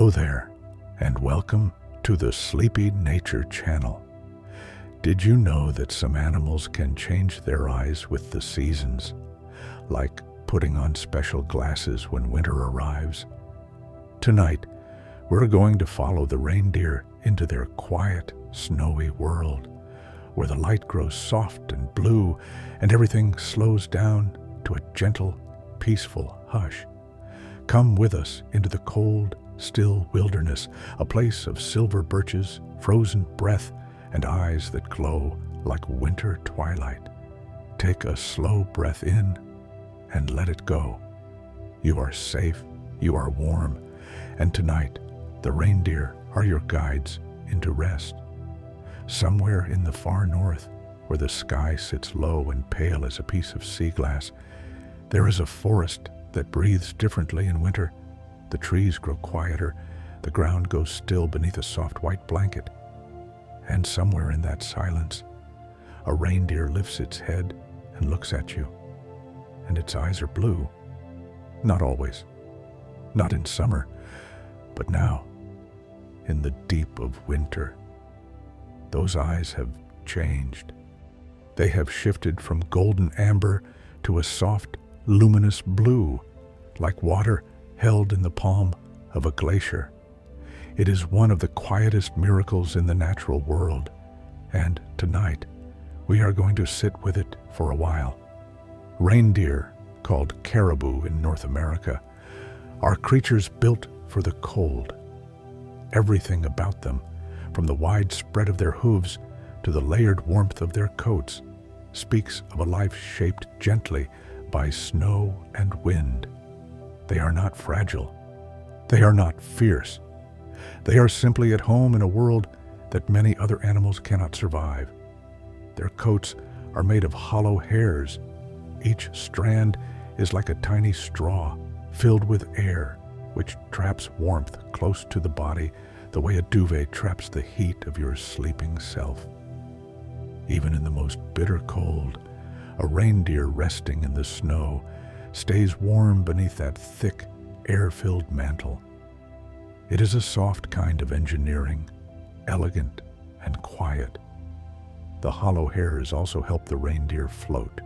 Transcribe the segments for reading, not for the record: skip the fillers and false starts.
Hello there, and welcome to the Sleepy Nature Channel. Did you know that some animals can change their eyes with the seasons, like putting on special glasses when winter arrives? Tonight, we're going to follow the reindeer into their quiet, snowy world, where the light grows soft and blue and everything slows down to a gentle, peaceful hush. Come with us into the cold, still wilderness, a place of silver birches, frozen breath, and eyes that glow like winter twilight. Take a slow breath in and let it go. You are safe, you are warm, and tonight the reindeer are your guides into rest. Somewhere in the far north, where the sky sits low and pale as a piece of sea glass, there is a forest that breathes differently in winter. The trees grow quieter, the ground goes still beneath a soft white blanket. And somewhere in that silence, a reindeer lifts its head and looks at you. And its eyes are blue. Not always. Not in summer, but now, in the deep of winter. Those eyes have changed. They have shifted from golden amber to a soft, luminous blue, like water held in the palm of a glacier. It is one of the quietest miracles in the natural world, and tonight we are going to sit with it for a while. Reindeer, called caribou in North America, are creatures built for the cold. Everything about them, from the wide spread of their hooves to the layered warmth of their coats, speaks of a life shaped gently by snow and wind. They are not fragile. They are not fierce. They are simply at home in a world that many other animals cannot survive. Their coats are made of hollow hairs. Each strand is like a tiny straw filled with air, which traps warmth close to the body the way a duvet traps the heat of your sleeping self. Even in the most bitter cold, a reindeer resting in the snow stays warm beneath that thick, air-filled mantle. It is a soft kind of engineering, elegant and quiet. The hollow hairs also help the reindeer float.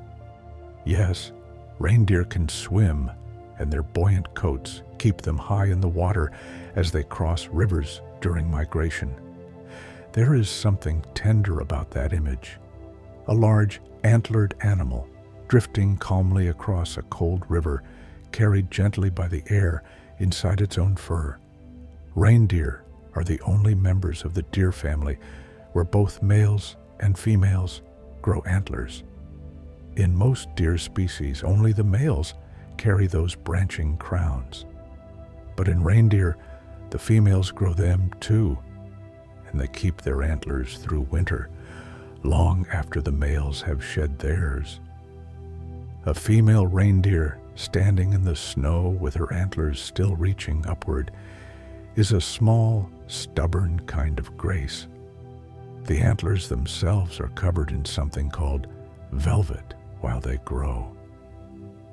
Yes, reindeer can swim, and their buoyant coats keep them high in the water as they cross rivers during migration. There is something tender about that image. A large, antlered animal drifting calmly across a cold river, carried gently by the air inside its own fur. Reindeer are the only members of the deer family where both males and females grow antlers. In most deer species, only the males carry those branching crowns. But in reindeer, the females grow them too, and they keep their antlers through winter, long after the males have shed theirs. A female reindeer standing in the snow with her antlers still reaching upward is a small, stubborn kind of grace. The antlers themselves are covered in something called velvet while they grow.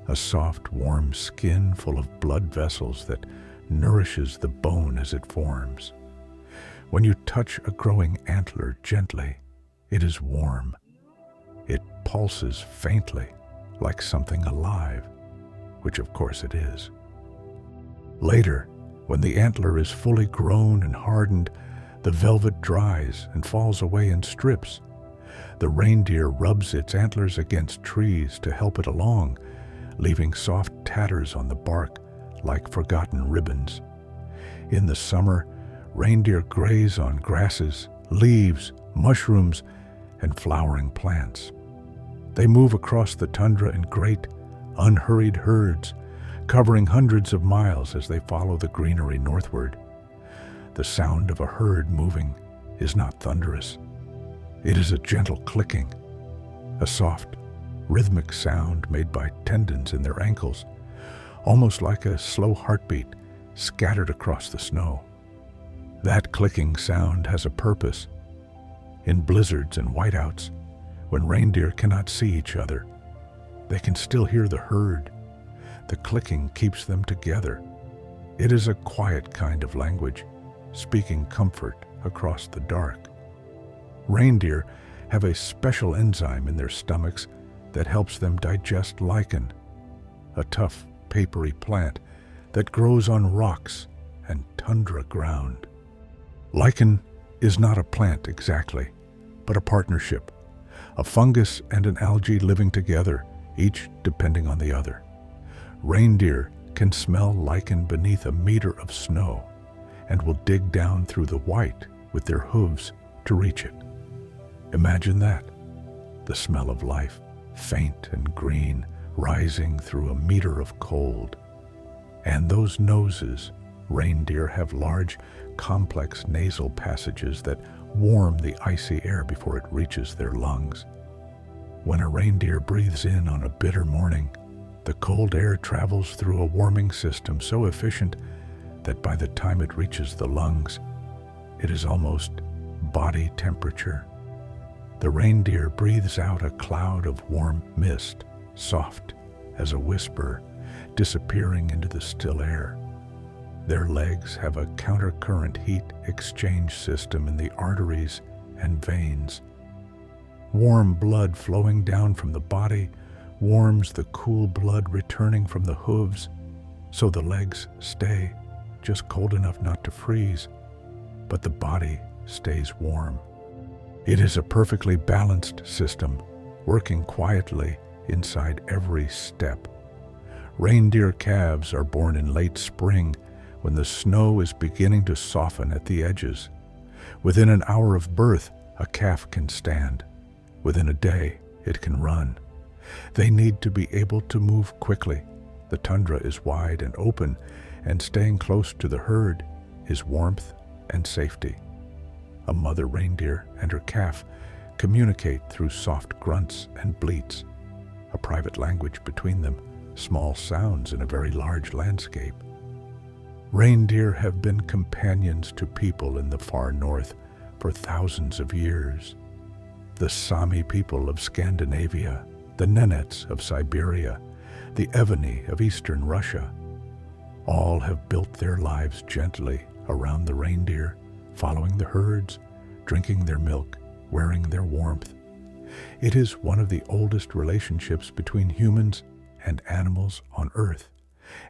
A soft, warm skin full of blood vessels that nourishes the bone as it forms. When you touch a growing antler gently, it is warm. It pulses faintly, like something alive, which of course it is. Later, when the antler is fully grown and hardened, the velvet dries and falls away in strips. The reindeer rubs its antlers against trees to help it along, leaving soft tatters on the bark like forgotten ribbons. In the summer, reindeer graze on grasses, leaves, mushrooms, and flowering plants. They move across the tundra in great, unhurried herds, covering hundreds of miles as they follow the greenery northward. The sound of a herd moving is not thunderous. It is a gentle clicking, a soft, rhythmic sound made by tendons in their ankles, almost like a slow heartbeat scattered across the snow. That clicking sound has a purpose. In blizzards and whiteouts, when reindeer cannot see each other, they can still hear the herd. The clicking keeps them together. It is a quiet kind of language, speaking comfort across the dark. Reindeer have a special enzyme in their stomachs that helps them digest lichen, a tough, papery plant that grows on rocks and tundra ground. Lichen is not a plant exactly, but a partnership, a fungus and an algae living together, each depending on the other. Reindeer can smell lichen beneath a meter of snow and will dig down through the white with their hooves to reach it. Imagine that, the smell of life, faint and green, rising through a meter of cold. And those noses, reindeer have large, complex nasal passages that warm the icy air before it reaches their lungs. When a reindeer breathes in on a bitter morning, the cold air travels through a warming system so efficient that by the time it reaches the lungs, it is almost body temperature. The reindeer breathes out a cloud of warm mist, soft as a whisper, disappearing into the still air. Their legs have a countercurrent heat exchange system in the arteries and veins. Warm blood flowing down from the body warms the cool blood returning from the hooves, so the legs stay just cold enough not to freeze, but the body stays warm. It is a perfectly balanced system, working quietly inside every step. Reindeer calves are born in late spring when the snow is beginning to soften at the edges. Within an hour of birth, a calf can stand. Within a day, it can run. They need to be able to move quickly. The tundra is wide and open, and staying close to the herd is warmth and safety. A mother reindeer and her calf communicate through soft grunts and bleats, a private language between them, small sounds in a very large landscape. Reindeer have been companions to people in the far north for thousands of years. The Sami people of Scandinavia, the Nenets of Siberia, the Eveni of eastern Russia, all have built their lives gently around the reindeer, following the herds, drinking their milk, wearing their warmth. It is one of the oldest relationships between humans and animals on Earth,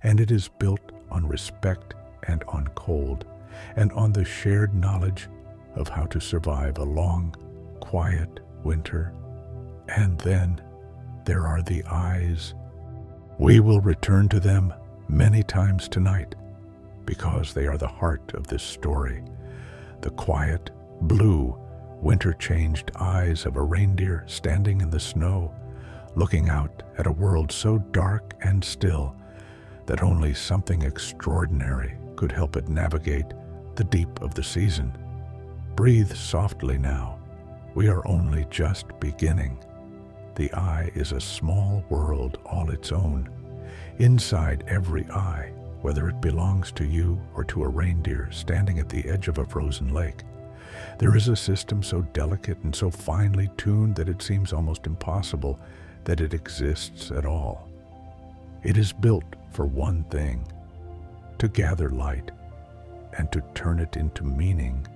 and it is built on respect and on cold, and on the shared knowledge of how to survive a long, quiet winter. And then there are the eyes. We will return to them many times tonight, because they are the heart of this story. The quiet, blue, winter-changed eyes of a reindeer standing in the snow, looking out at a world so dark and still that only something extraordinary could help it navigate the deep of the season. Breathe softly now. We are only just beginning. The eye is a small world all its own. Inside every eye, whether it belongs to you or to a reindeer standing at the edge of a frozen lake, there is a system so delicate and so finely tuned that it seems almost impossible that it exists at all. It is built for one thing: to gather light and to turn it into meaning.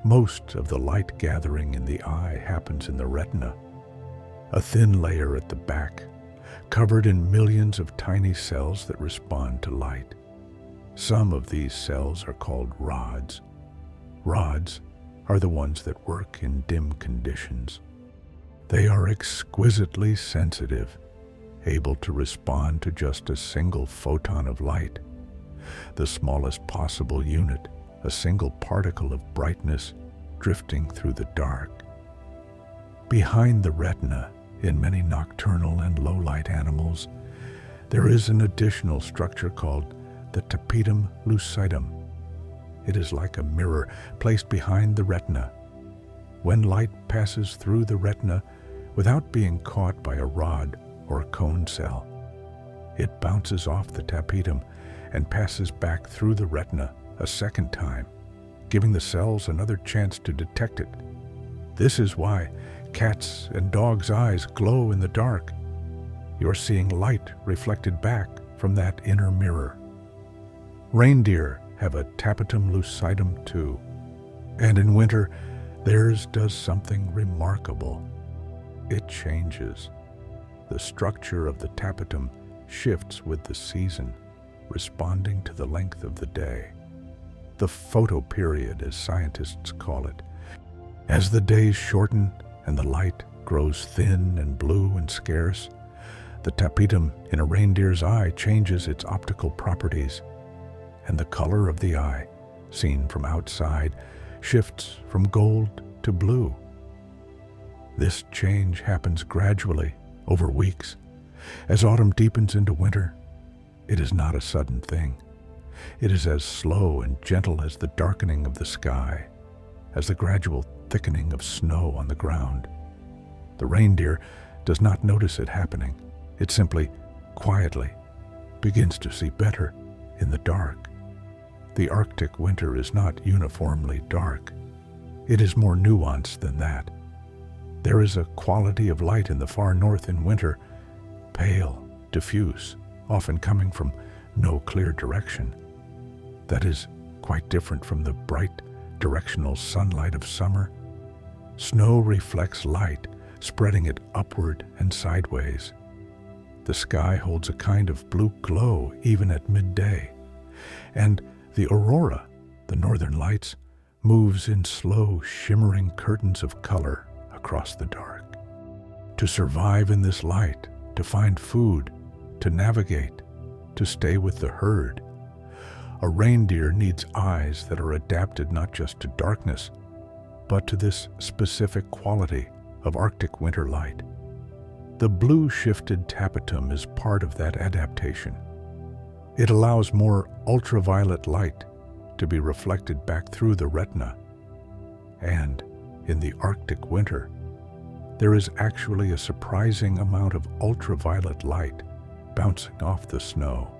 Most of the light gathering in the eye happens in the retina, a thin layer at the back, covered in millions of tiny cells that respond to light. Some of these cells are called rods. Rods are the ones that work in dim conditions. They are exquisitely sensitive, able to respond to just a single photon of light, the smallest possible unit, a single particle of brightness drifting through the dark. Behind the retina, in many nocturnal and low-light animals, there is an additional structure called the tapetum lucidum. It is like a mirror placed behind the retina. When light passes through the retina without being caught by a rod or a cone cell, it bounces off the tapetum and passes back through the retina a second time, giving the cells another chance to detect it. This is why cats' and dogs' eyes glow in the dark. You're seeing light reflected back from that inner mirror. Reindeer have a tapetum lucidum too, and in winter theirs does something remarkable. It changes. The structure of the tapetum shifts with the season, responding to the length of the day. The photoperiod, as scientists call it. As the days shorten and the light grows thin and blue and scarce, the tapetum in a reindeer's eye changes its optical properties, and the color of the eye, seen from outside, shifts from gold to blue. This change happens gradually over weeks. As autumn deepens into winter, it is not a sudden thing. It is as slow and gentle as the darkening of the sky, as the gradual thickening of snow on the ground. The reindeer does not notice it happening. It simply, quietly, begins to see better in the dark. The Arctic winter is not uniformly dark. It is more nuanced than that. There is a quality of light in the far north in winter, pale, diffuse, often coming from no clear direction. That is quite different from the bright, directional sunlight of summer. Snow reflects light, spreading it upward and sideways. The sky holds a kind of blue glow even at midday, and the aurora, the northern lights, moves in slow, shimmering curtains of color across the dark. To survive in this light, to find food, to navigate, to stay with the herd, a reindeer needs eyes that are adapted not just to darkness, but to this specific quality of Arctic winter light. The blue-shifted tapetum is part of that adaptation. It allows more ultraviolet light to be reflected back through the retina. And in the Arctic winter, there is actually a surprising amount of ultraviolet light bouncing off the snow.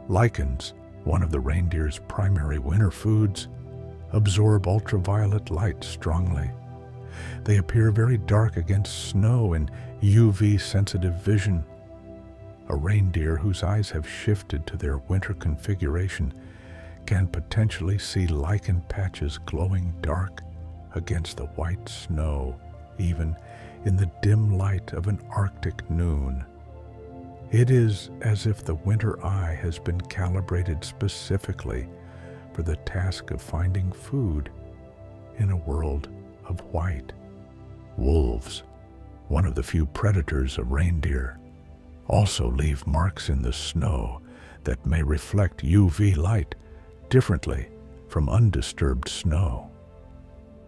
Lichens, one of the reindeer's primary winter foods, absorb ultraviolet light strongly. They appear very dark against snow in UV-sensitive vision. A reindeer whose eyes have shifted to their winter configuration can potentially see lichen patches glowing dark against the white snow, even in the dim light of an Arctic noon. It is as if the winter eye has been calibrated specifically for the task of finding food in a world of white. Wolves, one of the few predators of reindeer, also leave marks in the snow that may reflect UV light differently from undisturbed snow.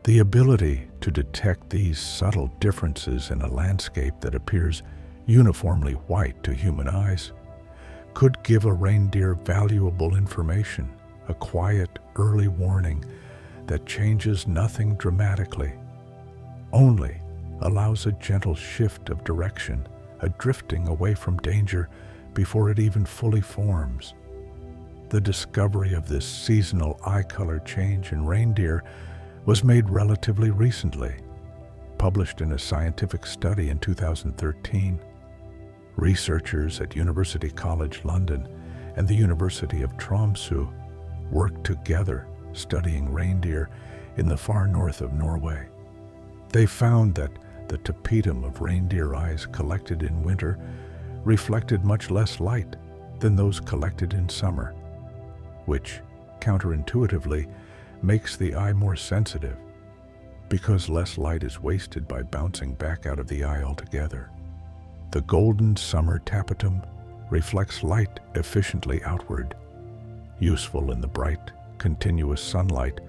The ability to detect these subtle differences in a landscape that appears uniformly white to human eyes could give a reindeer valuable information, a quiet, early warning that changes nothing dramatically, only allows a gentle shift of direction, a drifting away from danger before it even fully forms. The discovery of this seasonal eye color change in reindeer was made relatively recently, published in a scientific study in 2013. Researchers at University College London and the University of Tromsø worked together studying reindeer in the far north of Norway. They found that the tapetum of reindeer eyes collected in winter reflected much less light than those collected in summer, which counterintuitively makes the eye more sensitive because less light is wasted by bouncing back out of the eye altogether. The golden summer tapetum reflects light efficiently outward, useful in the bright, continuous sunlight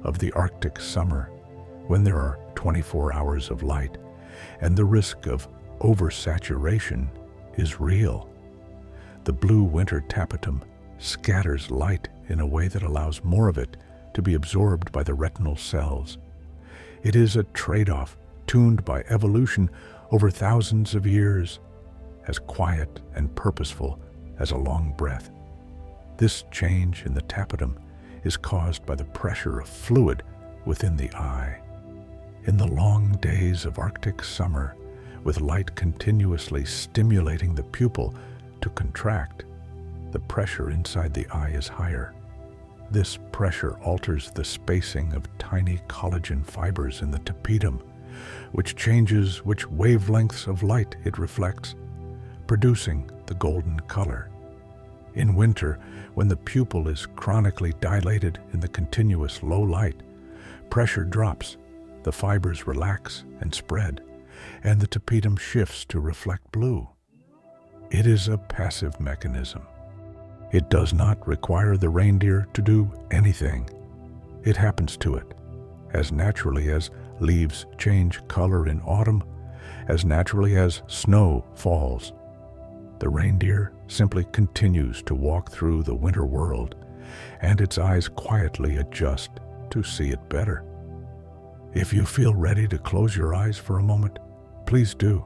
of the Arctic summer when there are 24 hours of light and the risk of oversaturation is real. The blue winter tapetum scatters light in a way that allows more of it to be absorbed by the retinal cells. It is a trade-off tuned by evolution over thousands of years, as quiet and purposeful as a long breath. This change in the tapetum is caused by the pressure of fluid within the eye. In the long days of Arctic summer, with light continuously stimulating the pupil to contract, the pressure inside the eye is higher. This pressure alters the spacing of tiny collagen fibers in the tapetum, which changes which wavelengths of light it reflects, producing the golden color. In winter, when the pupil is chronically dilated in the continuous low light, pressure drops, the fibers relax and spread, and the tapetum shifts to reflect blue. It is a passive mechanism. It does not require the reindeer to do anything. It happens to it, as naturally as leaves change color in autumn, as naturally as snow falls. The reindeer simply continues to walk through the winter world, and its eyes quietly adjust to see it better. If you feel ready to close your eyes for a moment, please do.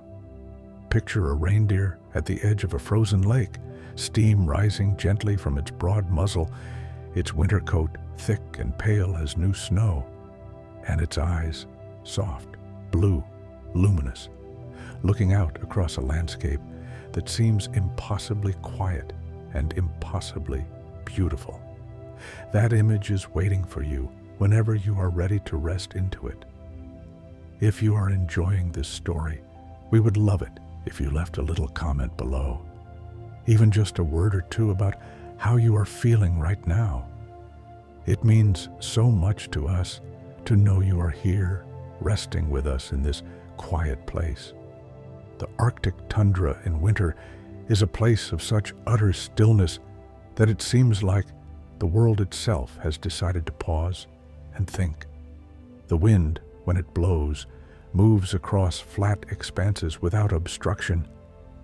Picture a reindeer at the edge of a frozen lake, steam rising gently from its broad muzzle, its winter coat thick and pale as new snow, and its eyes soft, blue, luminous, looking out across a landscape that seems impossibly quiet and impossibly beautiful. That image is waiting for you whenever you are ready to rest into it. If you are enjoying this story, we would love it if you left a little comment below. Even just a word or two about how you are feeling right now. It means so much to us to know you are here, resting with us in this quiet place. The Arctic tundra in winter is a place of such utter stillness that it seems like the world itself has decided to pause and think. The wind, when it blows, moves across flat expanses without obstruction,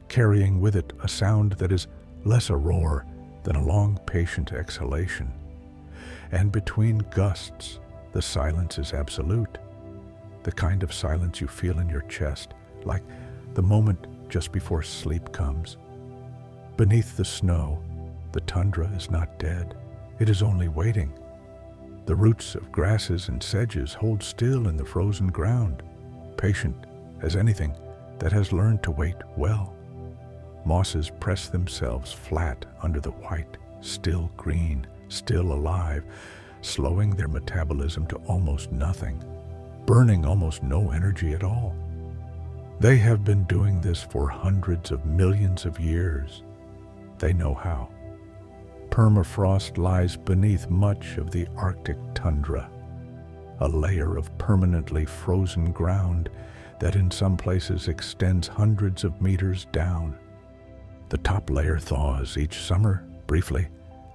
carrying with it a sound that is less a roar than a long, patient exhalation. And between gusts, the silence is absolute, the kind of silence you feel in your chest, like the moment just before sleep comes. Beneath the snow, the tundra is not dead, it is only waiting. The roots of grasses and sedges hold still in the frozen ground, patient as anything that has learned to wait well. Mosses press themselves flat under the white, still green, still alive, slowing their metabolism to almost nothing, burning almost no energy at all. They have been doing this for hundreds of millions of years. They know how. Permafrost lies beneath much of the Arctic tundra, a layer of permanently frozen ground that in some places extends hundreds of meters down. The top layer thaws each summer, briefly,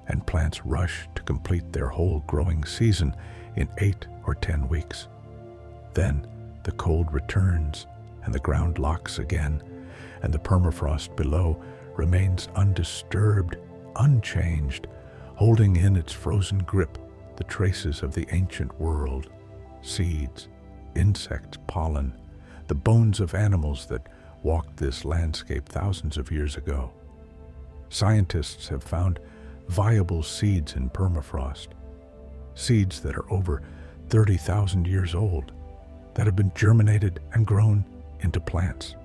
and plants rush to complete their whole growing season in 8 or 10 weeks. Then the cold returns, and the ground locks again, and the permafrost below remains undisturbed, unchanged, holding in its frozen grip the traces of the ancient world, seeds, insects, pollen, the bones of animals that walked this landscape thousands of years ago. Scientists have found viable seeds in permafrost, seeds that are over 30,000 years old, that have been germinated and grown into plants.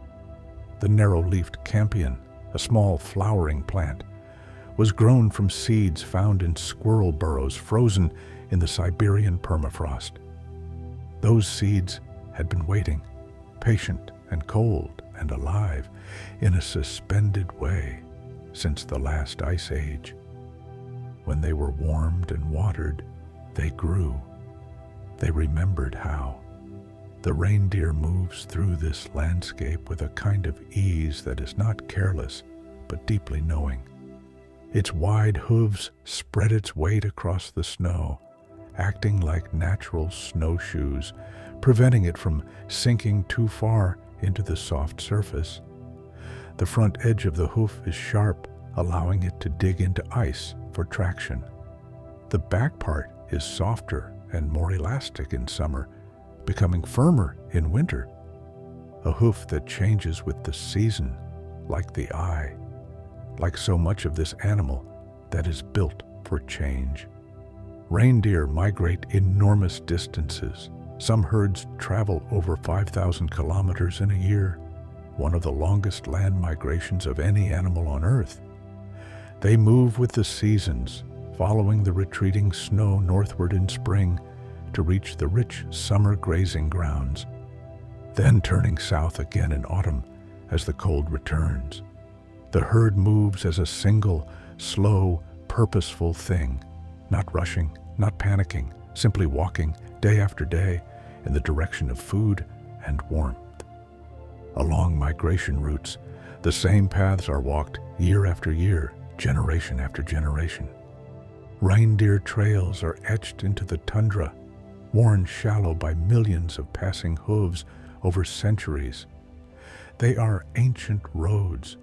The narrow-leafed campion, a small flowering plant, was grown from seeds found in squirrel burrows frozen in the Siberian permafrost. Those seeds had been waiting, patient and cold and alive, in a suspended way since the last ice age. When they were warmed and watered, they grew. They remembered how. The reindeer moves through this landscape with a kind of ease that is not careless, but deeply knowing. Its wide hooves spread its weight across the snow, acting like natural snowshoes, preventing it from sinking too far into the soft surface. The front edge of the hoof is sharp, allowing it to dig into ice for traction. The back part is softer and more elastic in summer, becoming firmer in winter. A hoof that changes with the season, like the eye, like so much of this animal that is built for change. Reindeer migrate enormous distances. Some herds travel over 5,000 kilometers in a year, one of the longest land migrations of any animal on Earth. They move with the seasons, following the retreating snow northward in spring to reach the rich summer grazing grounds, then turning south again in autumn as the cold returns. The herd moves as a single, slow, purposeful thing, not rushing, not panicking, simply walking day after day in the direction of food and warmth. Along migration routes, the same paths are walked year after year, generation after generation. Reindeer trails are etched into the tundra, worn shallow by millions of passing hooves over centuries. They are ancient roads,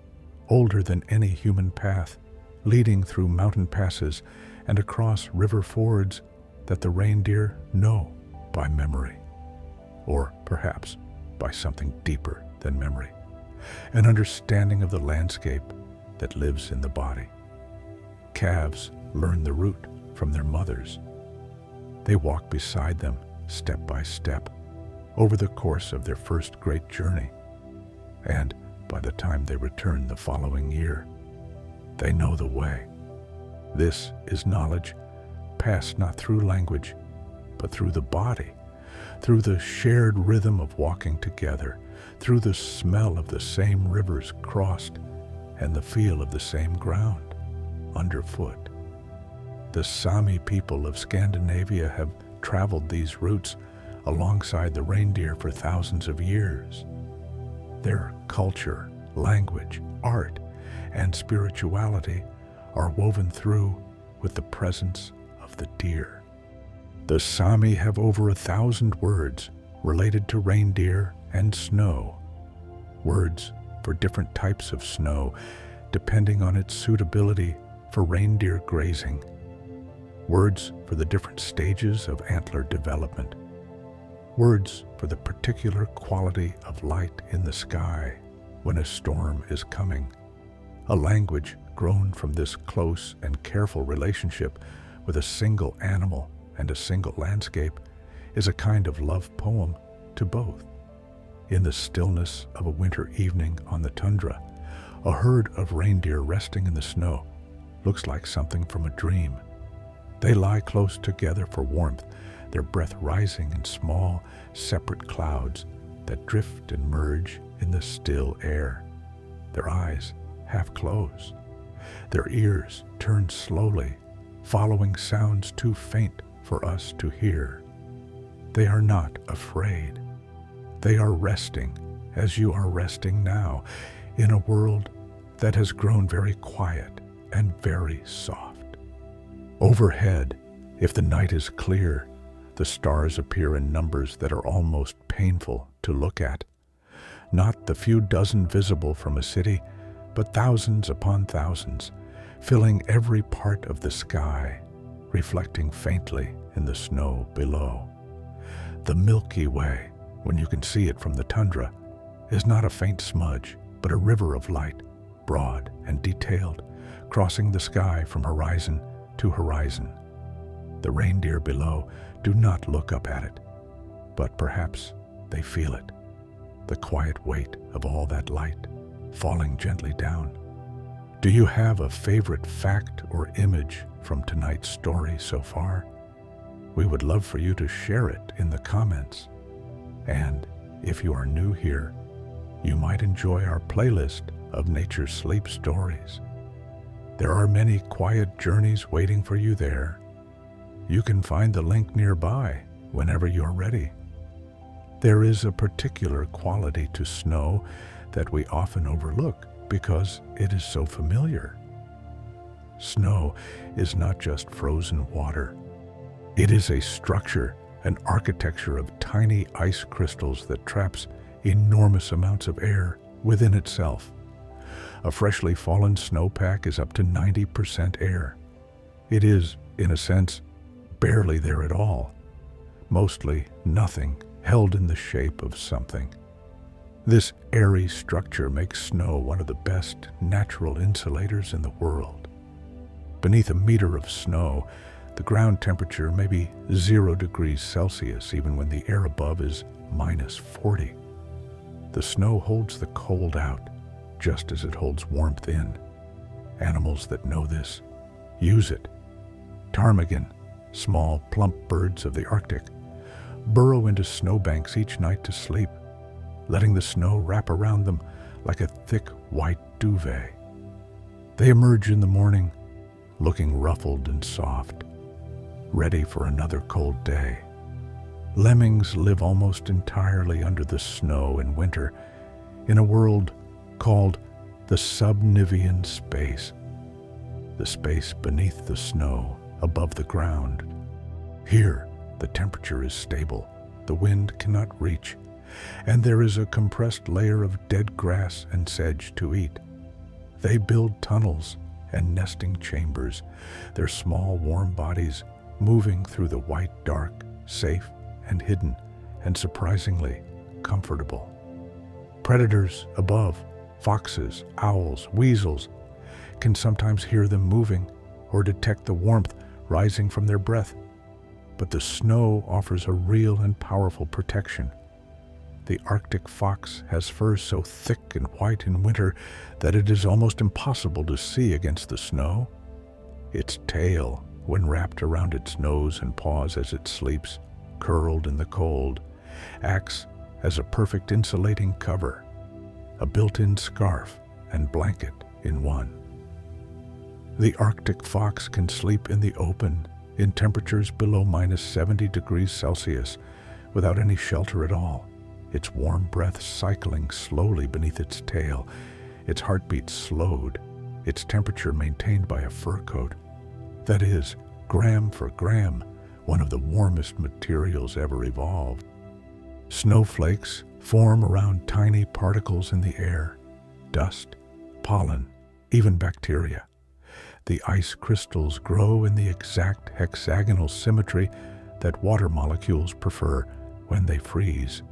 older than any human path, leading through mountain passes and across river fords that the reindeer know by memory, or perhaps by something deeper than memory, an understanding of the landscape that lives in the body. Calves learn the route from their mothers. They walk beside them, step by step, over the course of their first great journey, and by the time they return the following year, they know the way. This is knowledge passed not through language, but through the body, through the shared rhythm of walking together, through the smell of the same rivers crossed and the feel of the same ground underfoot. The Sami people of Scandinavia have traveled these routes alongside the reindeer for thousands of years. Their culture, language, art, and spirituality are woven through with the presence of the deer. The Sami have over 1,000 words related to reindeer and snow, words for different types of snow depending on its suitability for reindeer grazing, words for the different stages of antler development, words for the particular quality of light in the sky when a storm is coming. A language grown from this close and careful relationship with a single animal and a single landscape is a kind of love poem to both. In the stillness of a winter evening on the tundra, a herd of reindeer resting in the snow looks like something from a dream. They lie close together for warmth, their breath rising in small, separate clouds that drift and merge in the still air. Their eyes half closed, their ears turned slowly, following sounds too faint for us to hear. They are not afraid. They are resting, as you are resting now, in a world that has grown very quiet and very soft. Overhead, if the night is clear, the stars appear in numbers that are almost painful to look at. Not the few dozen visible from a city, but thousands upon thousands, filling every part of the sky, reflecting faintly in the snow below. The Milky Way, when you can see it from the tundra, is not a faint smudge, but a river of light, broad and detailed, crossing the sky from horizon to horizon. The reindeer below do not look up at it, but perhaps they feel it, the quiet weight of all that light falling gently down. Do you have a favorite fact or image from tonight's story so far? We would love for you to share it in the comments. And if you are new here, you might enjoy our playlist of Nature Sleep Stories. There are many quiet journeys waiting for you there. You can find the link nearby whenever you're ready. There is a particular quality to snow that we often overlook because it is so familiar. Snow is not just frozen water. It is a structure, an architecture of tiny ice crystals that traps enormous amounts of air within itself. A freshly fallen snowpack is up to 90% air. It is, in a sense, barely there at all. Mostly nothing held in the shape of something. This airy structure makes snow one of the best natural insulators in the world. Beneath a meter of snow, the ground temperature may be 0 degrees Celsius, even when the air above is -40. The snow holds the cold out, just as it holds warmth in. Animals that know this use it. Ptarmigan, small, plump birds of the Arctic, burrow into snowbanks each night to sleep, letting the snow wrap around them like a thick white duvet. They emerge in the morning, looking ruffled and soft, ready for another cold day. Lemmings live almost entirely under the snow in winter, in a world called the subnivean space, the space beneath the snow, above the ground. Here, the temperature is stable, the wind cannot reach, and there is a compressed layer of dead grass and sedge to eat. They build tunnels and nesting chambers, their small warm bodies moving through the white dark, safe and hidden, and surprisingly comfortable. Predators above, foxes, owls, weasels, can sometimes hear them moving or detect the warmth rising from their breath. But the snow offers a real and powerful protection. The Arctic fox has fur so thick and white in winter that it is almost impossible to see against the snow. Its tail, when wrapped around its nose and paws as it sleeps, curled in the cold, acts as a perfect insulating cover, a built-in scarf and blanket in one. The Arctic fox can sleep in the open, in temperatures below -70 degrees Celsius, without any shelter at all, its warm breath cycling slowly beneath its tail, its heartbeat slowed, its temperature maintained by a fur coat. That is, gram for gram, one of the warmest materials ever evolved. Snowflakes form around tiny particles in the air, dust, pollen, even bacteria. The ice crystals grow in the exact hexagonal symmetry that water molecules prefer when they freeze.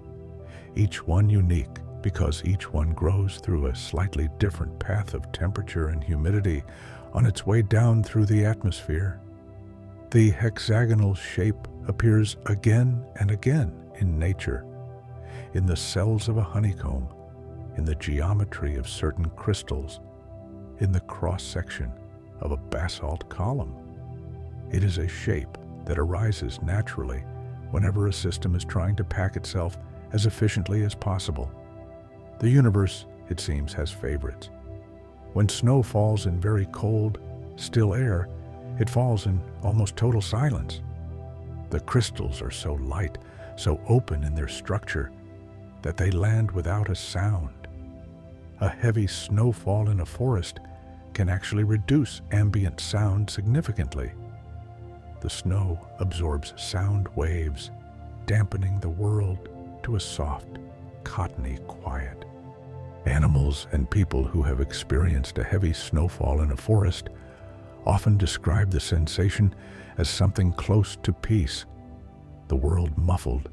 Each one unique because each one grows through a slightly different path of temperature and humidity on its way down through the atmosphere. The hexagonal shape appears again and again in nature, in the cells of a honeycomb, in the geometry of certain crystals, in the cross-section of a basalt column. It is a shape that arises naturally whenever a system is trying to pack itself as efficiently as possible. The universe, it seems, has favorites. When snow falls in very cold, still air, it falls in almost total silence. The crystals are so light, so open in their structure, that they land without a sound. A heavy snowfall in a forest can actually reduce ambient sound significantly. The snow absorbs sound waves, dampening the world to a soft, cottony quiet. Animals and people who have experienced a heavy snowfall in a forest often describe the sensation as something close to peace. The world muffled,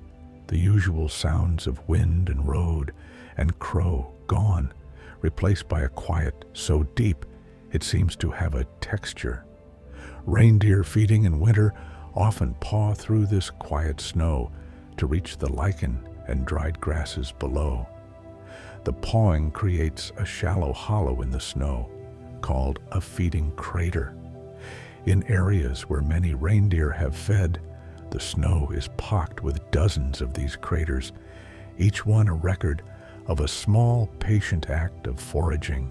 the usual sounds of wind and road and crow gone, replaced by a quiet so deep it seems to have a texture. Reindeer feeding in winter often paw through this quiet snow to reach the lichen and dried grasses below. The pawing creates a shallow hollow in the snow, called a feeding crater. In areas where many reindeer have fed, the snow is pocked with dozens of these craters, each one a record of a small, patient act of foraging.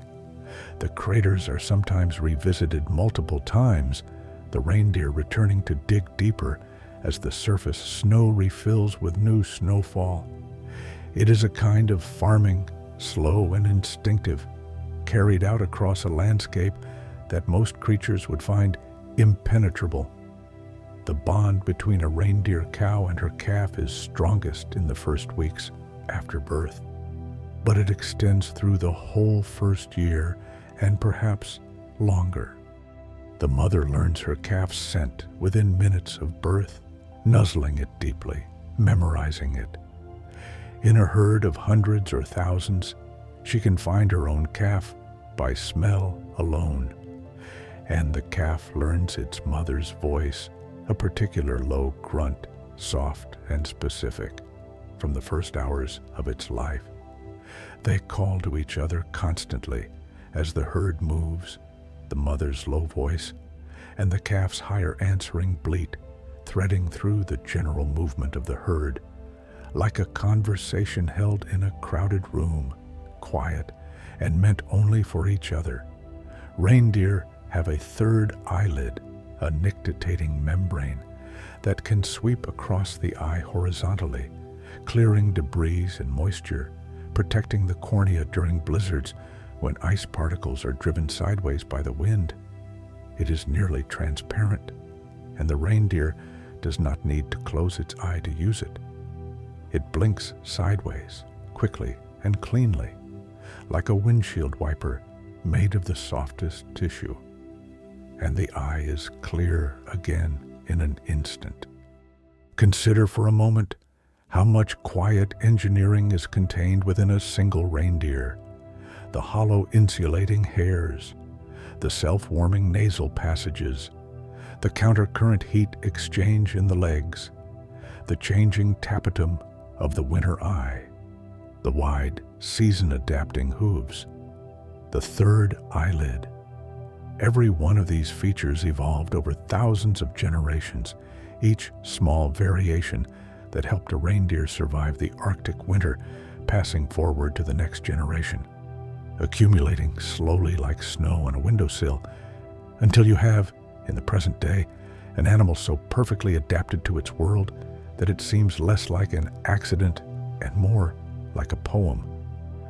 The craters are sometimes revisited multiple times, the reindeer returning to dig deeper as the surface snow refills with new snowfall. It is a kind of farming, slow and instinctive, carried out across a landscape that most creatures would find impenetrable. The bond between a reindeer cow and her calf is strongest in the first weeks after birth, but it extends through the whole first year and perhaps longer. The mother learns her calf's scent within minutes of birth, nuzzling it deeply, memorizing it. In a herd of hundreds or thousands, she can find her own calf by smell alone. And the calf learns its mother's voice, a particular low grunt, soft and specific, from the first hours of its life. They call to each other constantly as the herd moves, the mother's low voice and the calf's higher answering bleat, threading through the general movement of the herd, like a conversation held in a crowded room, quiet and meant only for each other. Reindeer have a third eyelid, a nictitating membrane that can sweep across the eye horizontally, clearing debris and moisture, protecting the cornea during blizzards when ice particles are driven sideways by the wind. It is nearly transparent, and the reindeer does not need to close its eye to use it. It blinks sideways, quickly and cleanly, like a windshield wiper made of the softest tissue. And the eye is clear again in an instant. Consider for a moment how much quiet engineering is contained within a single reindeer. The hollow insulating hairs, the self-warming nasal passages, the countercurrent heat exchange in the legs, the changing tapetum of the winter eye, the wide, season-adapting hooves, the third eyelid. Every one of these features evolved over thousands of generations, each small variation that helped a reindeer survive the Arctic winter, passing forward to the next generation, accumulating slowly like snow on a windowsill, until you have, in the present day, an animal so perfectly adapted to its world that it seems less like an accident and more like a poem,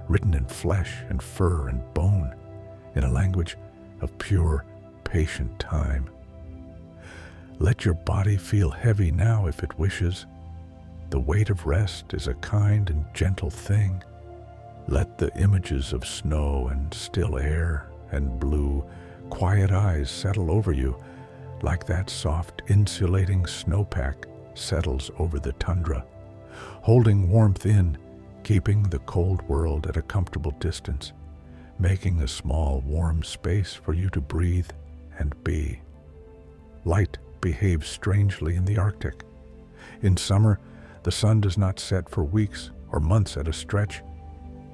written in flesh and fur and bone, in a language of pure, patient time. Let your body feel heavy now if it wishes. The weight of rest is a kind and gentle thing. Let the images of snow and still air and blue, quiet eyes settle over you like that soft, insulating snowpack settles over the tundra, holding warmth in, keeping the cold world at a comfortable distance, making a small, warm space for you to breathe and be. Light behaves strangely in the Arctic. In summer, the sun does not set for weeks or months at a stretch.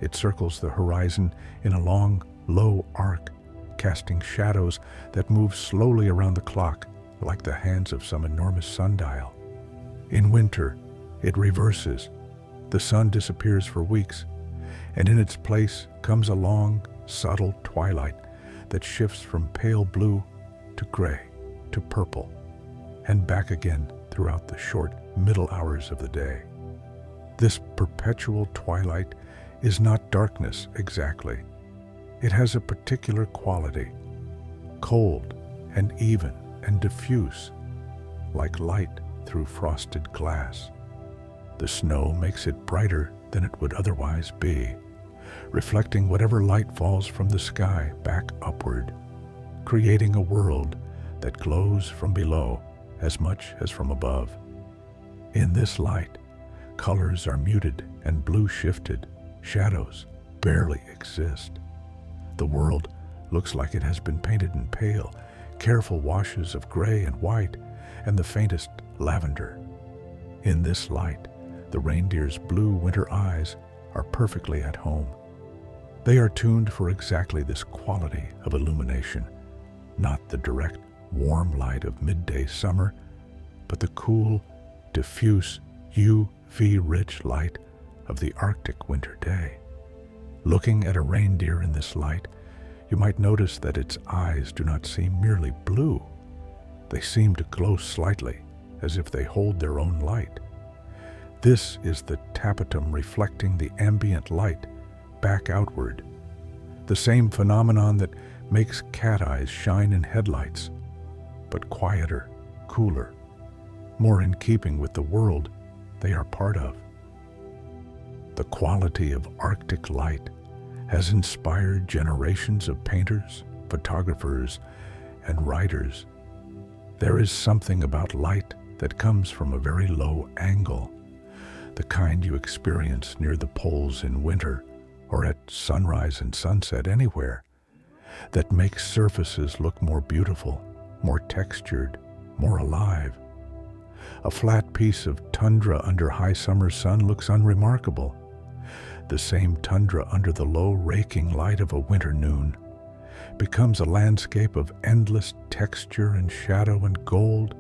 It circles the horizon in a long, low arc, casting shadows that move slowly around the clock like the hands of some enormous sundial. In winter, it reverses. The sun disappears for weeks, and in its place comes a long, subtle twilight that shifts from pale blue to gray to purple, and back again throughout the short middle hours of the day. This perpetual twilight is not darkness exactly. It has a particular quality, cold and even and diffuse, like light through frosted glass. The snow makes it brighter than it would otherwise be, reflecting whatever light falls from the sky back upward, creating a world that glows from below as much as from above. In this light, colors are muted and blue shifted, shadows barely exist. The world looks like it has been painted in pale, careful washes of gray and white and the faintest lavender. In this light, the reindeer's blue winter eyes are perfectly at home. They are tuned for exactly this quality of illumination, not the direct, warm light of midday summer, but the cool, diffuse, UV-rich light of the Arctic winter day. Looking at a reindeer in this light, you might notice that its eyes do not seem merely blue. They seem to glow slightly, as if they hold their own light. This is the tapetum reflecting the ambient light back outward, the same phenomenon that makes cat eyes shine in headlights, but quieter, cooler, more in keeping with the world they are part of. The quality of Arctic light has inspired generations of painters, photographers, and writers. There is something about light that comes from a very low angle, the kind you experience near the poles in winter or at sunrise and sunset anywhere, that makes surfaces look more beautiful, more textured, more alive. A flat piece of tundra under high summer sun looks unremarkable. The same tundra under the low raking light of a winter noon becomes a landscape of endless texture and shadow and gold,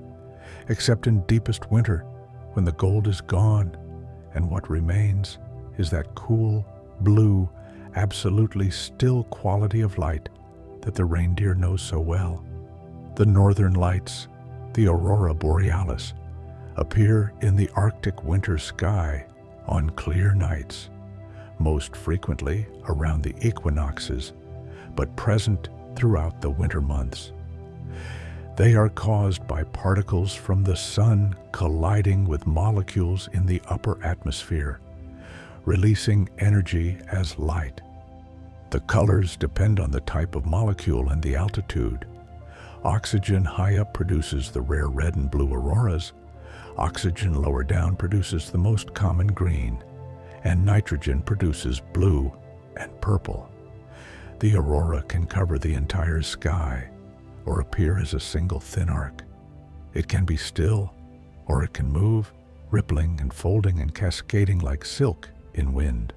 except in deepest winter, when the gold is gone, and what remains is that cool, blue, absolutely still quality of light that the reindeer knows so well. The northern lights, the aurora borealis, appear in the Arctic winter sky on clear nights, most frequently around the equinoxes, but present throughout the winter months. They are caused by particles from the sun colliding with molecules in the upper atmosphere, releasing energy as light. The colors depend on the type of molecule and the altitude. Oxygen high up produces the rare red and blue auroras. Oxygen lower down produces the most common green, and nitrogen produces blue and purple. The aurora can cover the entire sky or appear as a single thin arc. It can be still, or it can move, rippling and folding and cascading like silk in wind.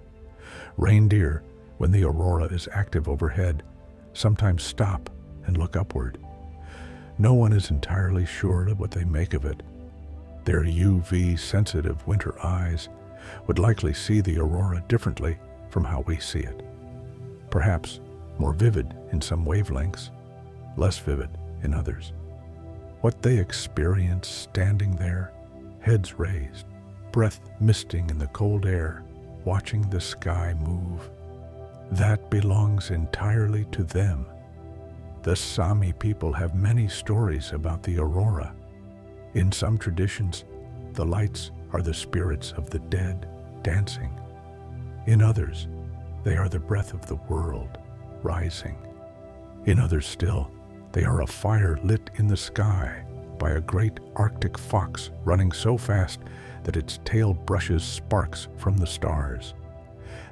Reindeer, when the aurora is active overhead, sometimes stop and look upward. No one is entirely sure of what they make of it. Their UV-sensitive winter eyes would likely see the aurora differently from how we see it. Perhaps more vivid in some wavelengths, less vivid in others. What they experience standing there, heads raised, breath misting in the cold air, watching the sky move, that belongs entirely to them. The Sami people have many stories about the aurora. In some traditions, the lights are the spirits of the dead dancing. In others, they are the breath of the world rising. In others still, they are a fire lit in the sky by a great Arctic fox running so fast that its tail brushes sparks from the stars.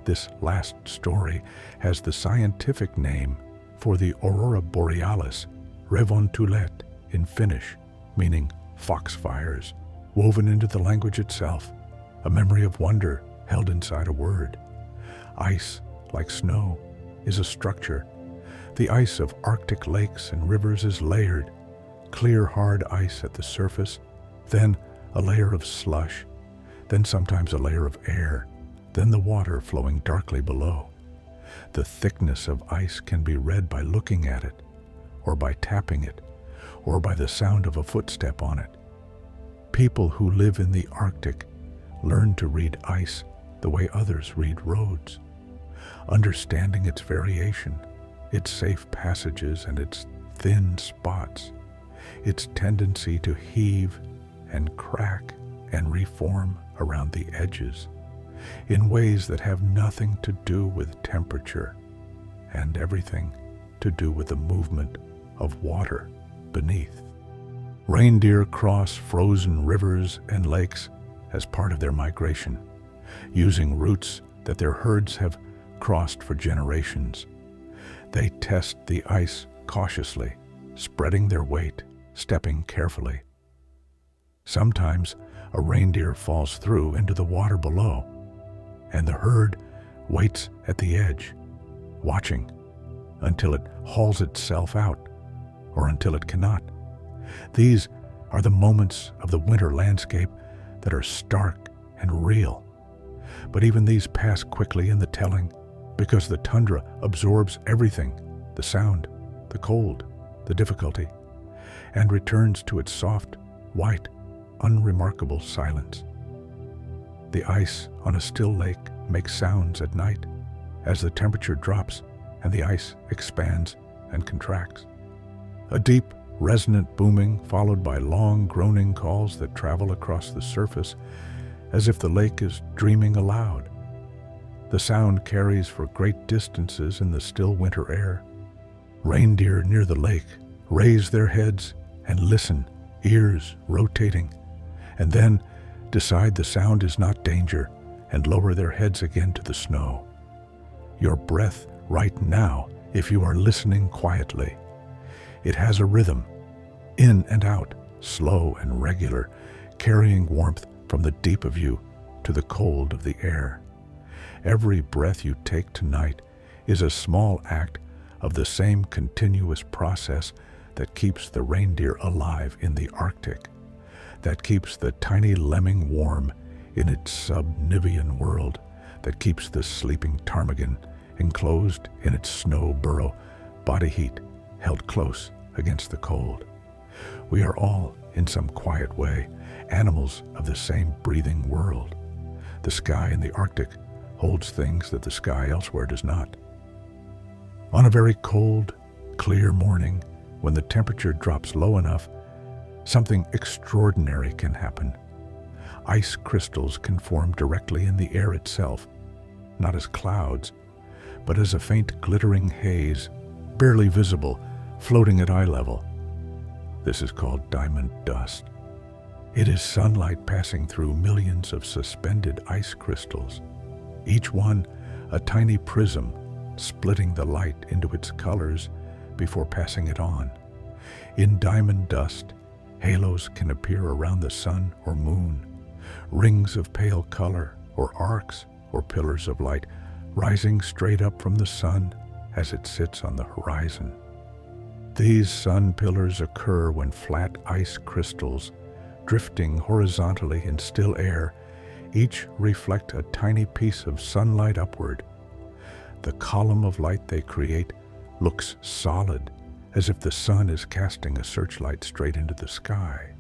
This last story has the scientific name for the aurora borealis, revontulet in Finnish, meaning foxfires, woven into the language itself, a memory of wonder held inside a word. Ice, like snow, is a structure. The ice of Arctic lakes and rivers is layered, clear hard ice at the surface, then a layer of slush, then sometimes a layer of air, then the water flowing darkly below. The thickness of ice can be read by looking at it, or by tapping it, or by the sound of a footstep on it. People who live in the Arctic learn to read ice the way others read roads, understanding its variation, its safe passages and its thin spots, its tendency to heave and crack and reform around the edges, in ways that have nothing to do with temperature and everything to do with the movement of water beneath. Reindeer cross frozen rivers and lakes as part of their migration, using routes that their herds have crossed for generations. They test the ice cautiously, spreading their weight, stepping carefully. Sometimes a reindeer falls through into the water below, and the herd waits at the edge, watching until it hauls itself out, or until it cannot. These are the moments of the winter landscape that are stark and real. But even these pass quickly in the telling, because the tundra absorbs everything, the sound, the cold, the difficulty, and returns to its soft, white, unremarkable silence. The ice on a still lake makes sounds at night as the temperature drops and the ice expands and contracts. A deep, resonant booming followed by long, groaning calls that travel across the surface as if the lake is dreaming aloud. The sound carries for great distances in the still winter air. Reindeer near the lake raise their heads and listen, ears rotating, and then decide the sound is not danger and lower their heads again to the snow. Your breath right now, if you are listening quietly. It has a rhythm, in and out, slow and regular, carrying warmth from the deep of you to the cold of the air. Every breath you take tonight is a small act of the same continuous process that keeps the reindeer alive in the Arctic, that keeps the tiny lemming warm in its sub-Nivean world, that keeps the sleeping ptarmigan enclosed in its snow burrow, body heat held close against the cold. We are all, in some quiet way, animals of the same breathing world. The sky in the Arctic holds things that the sky elsewhere does not. On a very cold, clear morning, when the temperature drops low enough, something extraordinary can happen. Ice crystals can form directly in the air itself, not as clouds, but as a faint glittering haze, barely visible, floating at eye level. This is called diamond dust. It is sunlight passing through millions of suspended ice crystals, each one a tiny prism splitting the light into its colors before passing it on. In diamond dust, halos can appear around the sun or moon, rings of pale color or arcs or pillars of light rising straight up from the sun as it sits on the horizon. These sun pillars occur when flat ice crystals, drifting horizontally in still air, each reflect a tiny piece of sunlight upward. The column of light they create looks solid, as if the sun is casting a searchlight straight into the sky.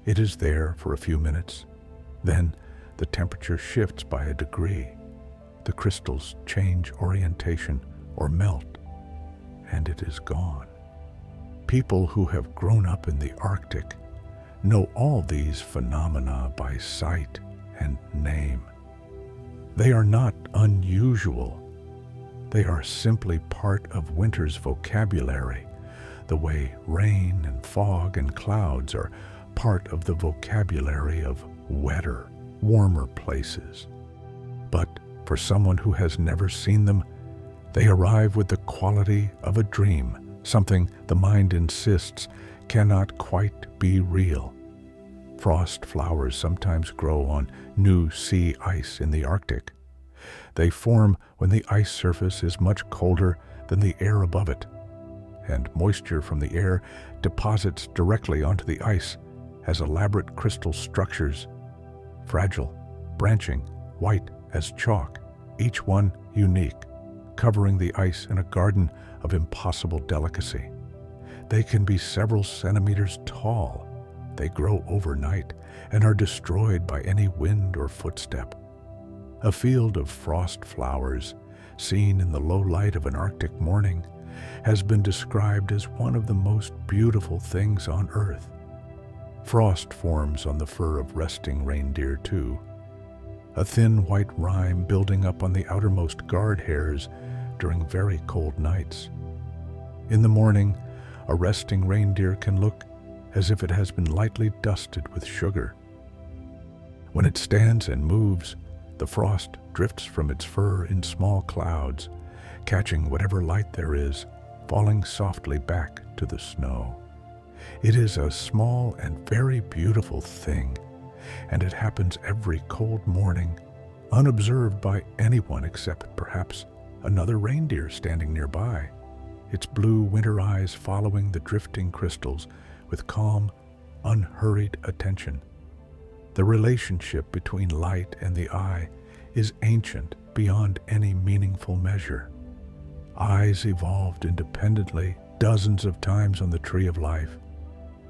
It is there for a few minutes. Then the temperature shifts by a degree. The crystals change orientation or melt, and it is gone. People who have grown up in the Arctic know all these phenomena by sight and name. They are not unusual. They are simply part of winter's vocabulary, the way rain and fog and clouds are part of the vocabulary of wetter, warmer places. But for someone who has never seen them, they arrive with the quality of a dream, something the mind insists cannot quite be real. Frost flowers sometimes grow on new sea ice in the Arctic. They form when the ice surface is much colder than the air above it, and moisture from the air deposits directly onto the ice as elaborate crystal structures, fragile, branching, white as chalk, each one unique, covering the ice in a garden of impossible delicacy. They can be several centimeters tall. They grow overnight and are destroyed by any wind or footstep. A field of frost flowers, seen in the low light of an Arctic morning, has been described as one of the most beautiful things on earth. Frost forms on the fur of resting reindeer too, a thin white rime building up on the outermost guard hairs during very cold nights. In the morning, a resting reindeer can look as if it has been lightly dusted with sugar. When it stands and moves, the frost drifts from its fur in small clouds, catching whatever light there is, falling softly back to the snow. It is a small and very beautiful thing, and it happens every cold morning, unobserved by anyone except perhaps another reindeer standing nearby, its blue winter eyes following the drifting crystals with calm, unhurried attention. The relationship between light and the eye is ancient beyond any meaningful measure. Eyes evolved independently dozens of times on the tree of life.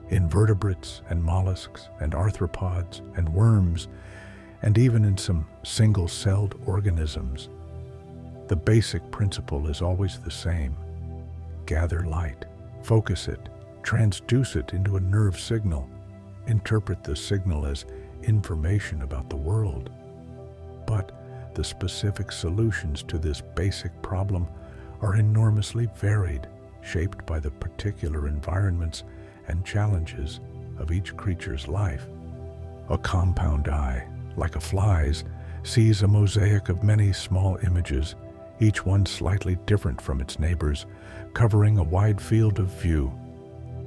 Invertebrates and mollusks and arthropods and worms, and even in some single-celled organisms. The basic principle is always the same. Gather light, focus it, transduce it into a nerve signal, interpret the signal as information about the world. But the specific solutions to this basic problem are enormously varied, shaped by the particular environments and challenges of each creature's life. A compound eye, like a fly's, sees a mosaic of many small images, each one slightly different from its neighbors, covering a wide field of view.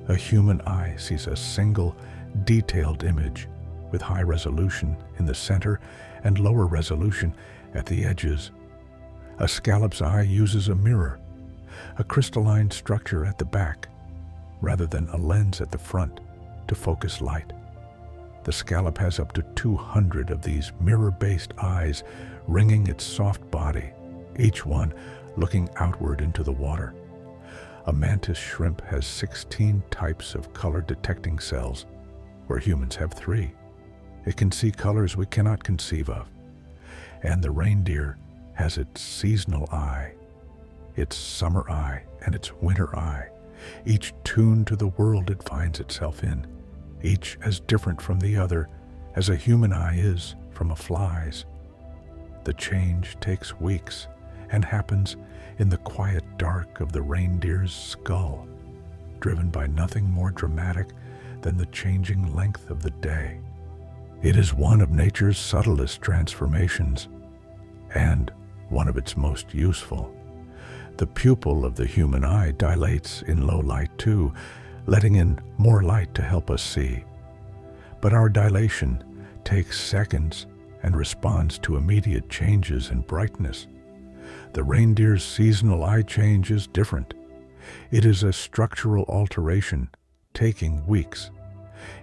A human eye sees a single, detailed image, with high resolution in the center and lower resolution at the edges. A scallop's eye uses a mirror, a crystalline structure at the back, rather than a lens at the front to focus light. The scallop has up to 200 of these mirror-based eyes ringing its soft body, each one looking outward into the water. A mantis shrimp has 16 types of color-detecting cells, where humans have 3. It can see colors we cannot conceive of. And the reindeer has its seasonal eye, its summer eye, and its winter eye, each tuned to the world it finds itself in, each as different from the other as a human eye is from a fly's. The change takes weeks and happens in the quiet dark of the reindeer's skull, driven by nothing more dramatic than the changing length of the day. It is one of nature's subtlest transformations, and one of its most useful. The pupil of the human eye dilates in low light too, letting in more light to help us see. But our dilation takes seconds and responds to immediate changes in brightness. The reindeer's seasonal eye change is different. It is a structural alteration taking weeks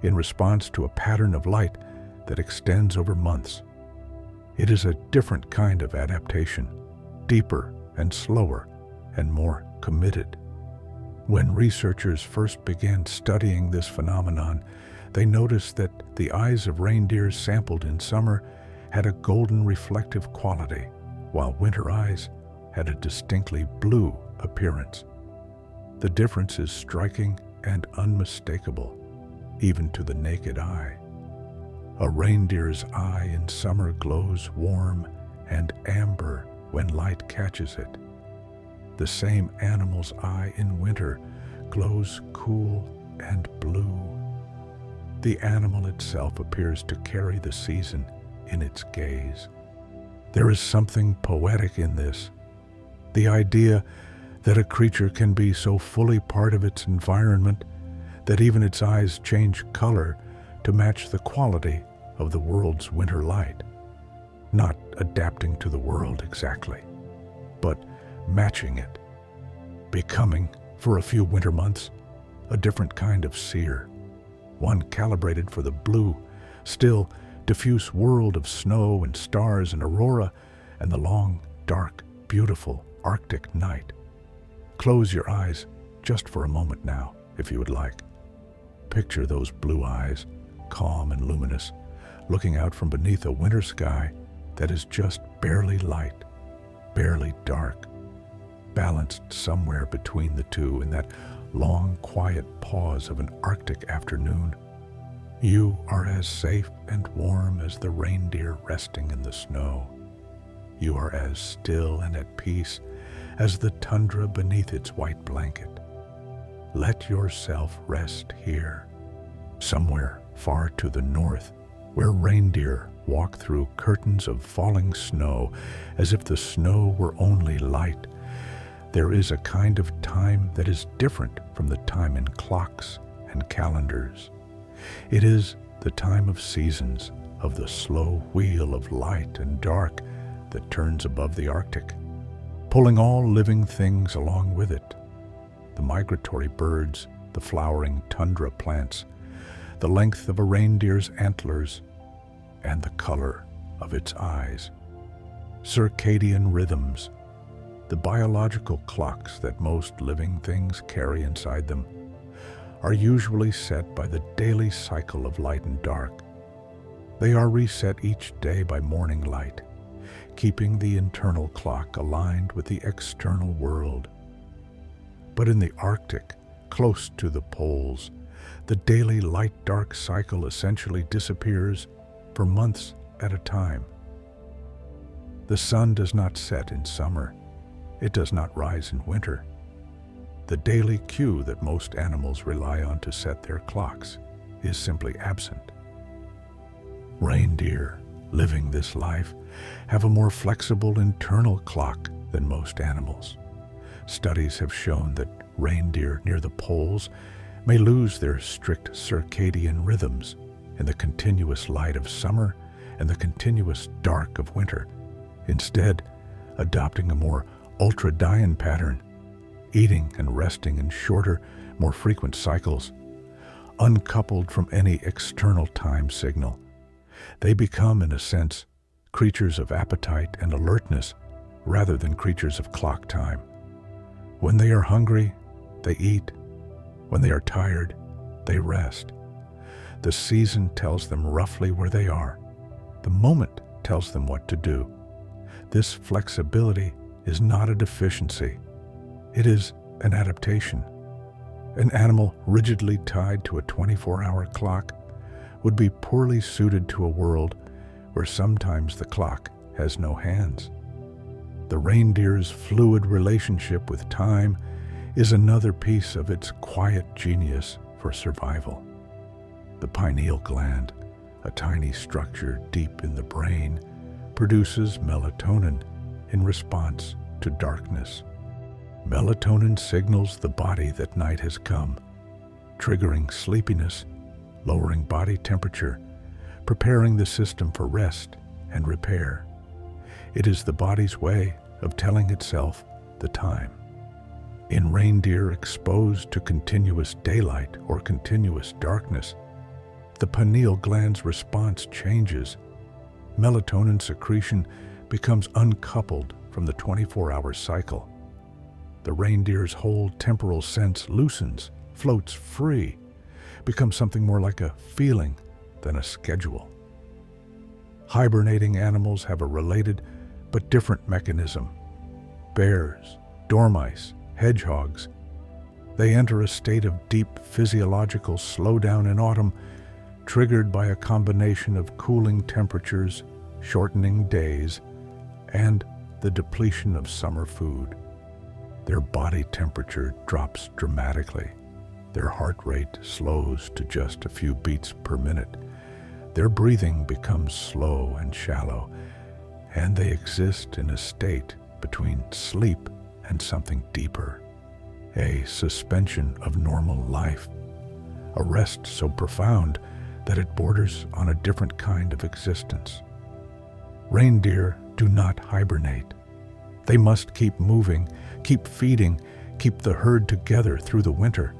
in response to a pattern of light that extends over months. It is a different kind of adaptation, deeper and slower and more committed. When researchers first began studying this phenomenon, they noticed that the eyes of reindeers sampled in summer had a golden reflective quality, while winter eyes had a distinctly blue appearance. The difference is striking and unmistakable, even to the naked eye. A reindeer's eye in summer glows warm and amber when light catches it. The same animal's eye in winter glows cool and blue. The animal itself appears to carry the season in its gaze. There is something poetic in this, the idea that a creature can be so fully part of its environment that even its eyes change color to match the quality of the world's winter light. Not adapting to the world exactly, but matching it, becoming, for a few winter months, a different kind of seer, one calibrated for the blue, still, diffuse world of snow and stars and aurora and the long, dark, beautiful Arctic night. Close your eyes just for a moment now, if you would like. Picture those blue eyes, calm and luminous, looking out from beneath a winter sky that is just barely light, barely dark, balanced somewhere between the two in that long, quiet pause of an Arctic afternoon. You are as safe and warm as the reindeer resting in the snow. You are as still and at peace as the tundra beneath its white blanket. Let yourself rest here, somewhere far to the north, where reindeer walk through curtains of falling snow as if the snow were only light. There is a kind of time that is different from the time in clocks and calendars. It is the time of seasons, of the slow wheel of light and dark that turns above the Arctic, pulling all living things along with it. The migratory birds, the flowering tundra plants, the length of a reindeer's antlers, and the color of its eyes. Circadian rhythms, the biological clocks that most living things carry inside them, are usually set by the daily cycle of light and dark. They are reset each day by morning light, keeping the internal clock aligned with the external world. But in the Arctic, close to the poles, the daily light-dark cycle essentially disappears for months at a time. The sun does not set in summer. It does not rise in winter. The daily cue that most animals rely on to set their clocks is simply absent. Reindeer, living this life, have a more flexible internal clock than most animals. Studies have shown that reindeer near the poles may lose their strict circadian rhythms in the continuous light of summer and the continuous dark of winter, instead adopting a more ultradian pattern eating and resting in shorter, more frequent cycles, uncoupled from any external time signal. They become, in a sense, creatures of appetite and alertness rather than creatures of clock time. When they are hungry, they eat. When they are tired, they rest. The season tells them roughly where they are. The moment tells them what to do. This flexibility is not a deficiency. It is an adaptation. An animal rigidly tied to a 24-hour clock would be poorly suited to a world where sometimes the clock has no hands. The reindeer's fluid relationship with time is another piece of its quiet genius for survival. The pineal gland, a tiny structure deep in the brain, produces melatonin in response to darkness. Melatonin signals the body that night has come, triggering sleepiness, lowering body temperature, preparing the system for rest and repair. It is the body's way of telling itself the time. In reindeer exposed to continuous daylight or continuous darkness, the pineal gland's response changes. Melatonin secretion becomes uncoupled from the 24-hour cycle. The reindeer's whole temporal sense loosens, floats free, becomes something more like a feeling than a schedule. Hibernating animals have a related but different mechanism. Bears, dormice, hedgehogs, they enter a state of deep physiological slowdown in autumn, triggered by a combination of cooling temperatures, shortening days, and the depletion of summer food. Their body temperature drops dramatically. Their heart rate slows to just a few beats per minute. Their breathing becomes slow and shallow, and they exist in a state between sleep and something deeper, a suspension of normal life, a rest so profound that it borders on a different kind of existence. Reindeer do not hibernate. They must keep moving, keep feeding, keep the herd together through the winter.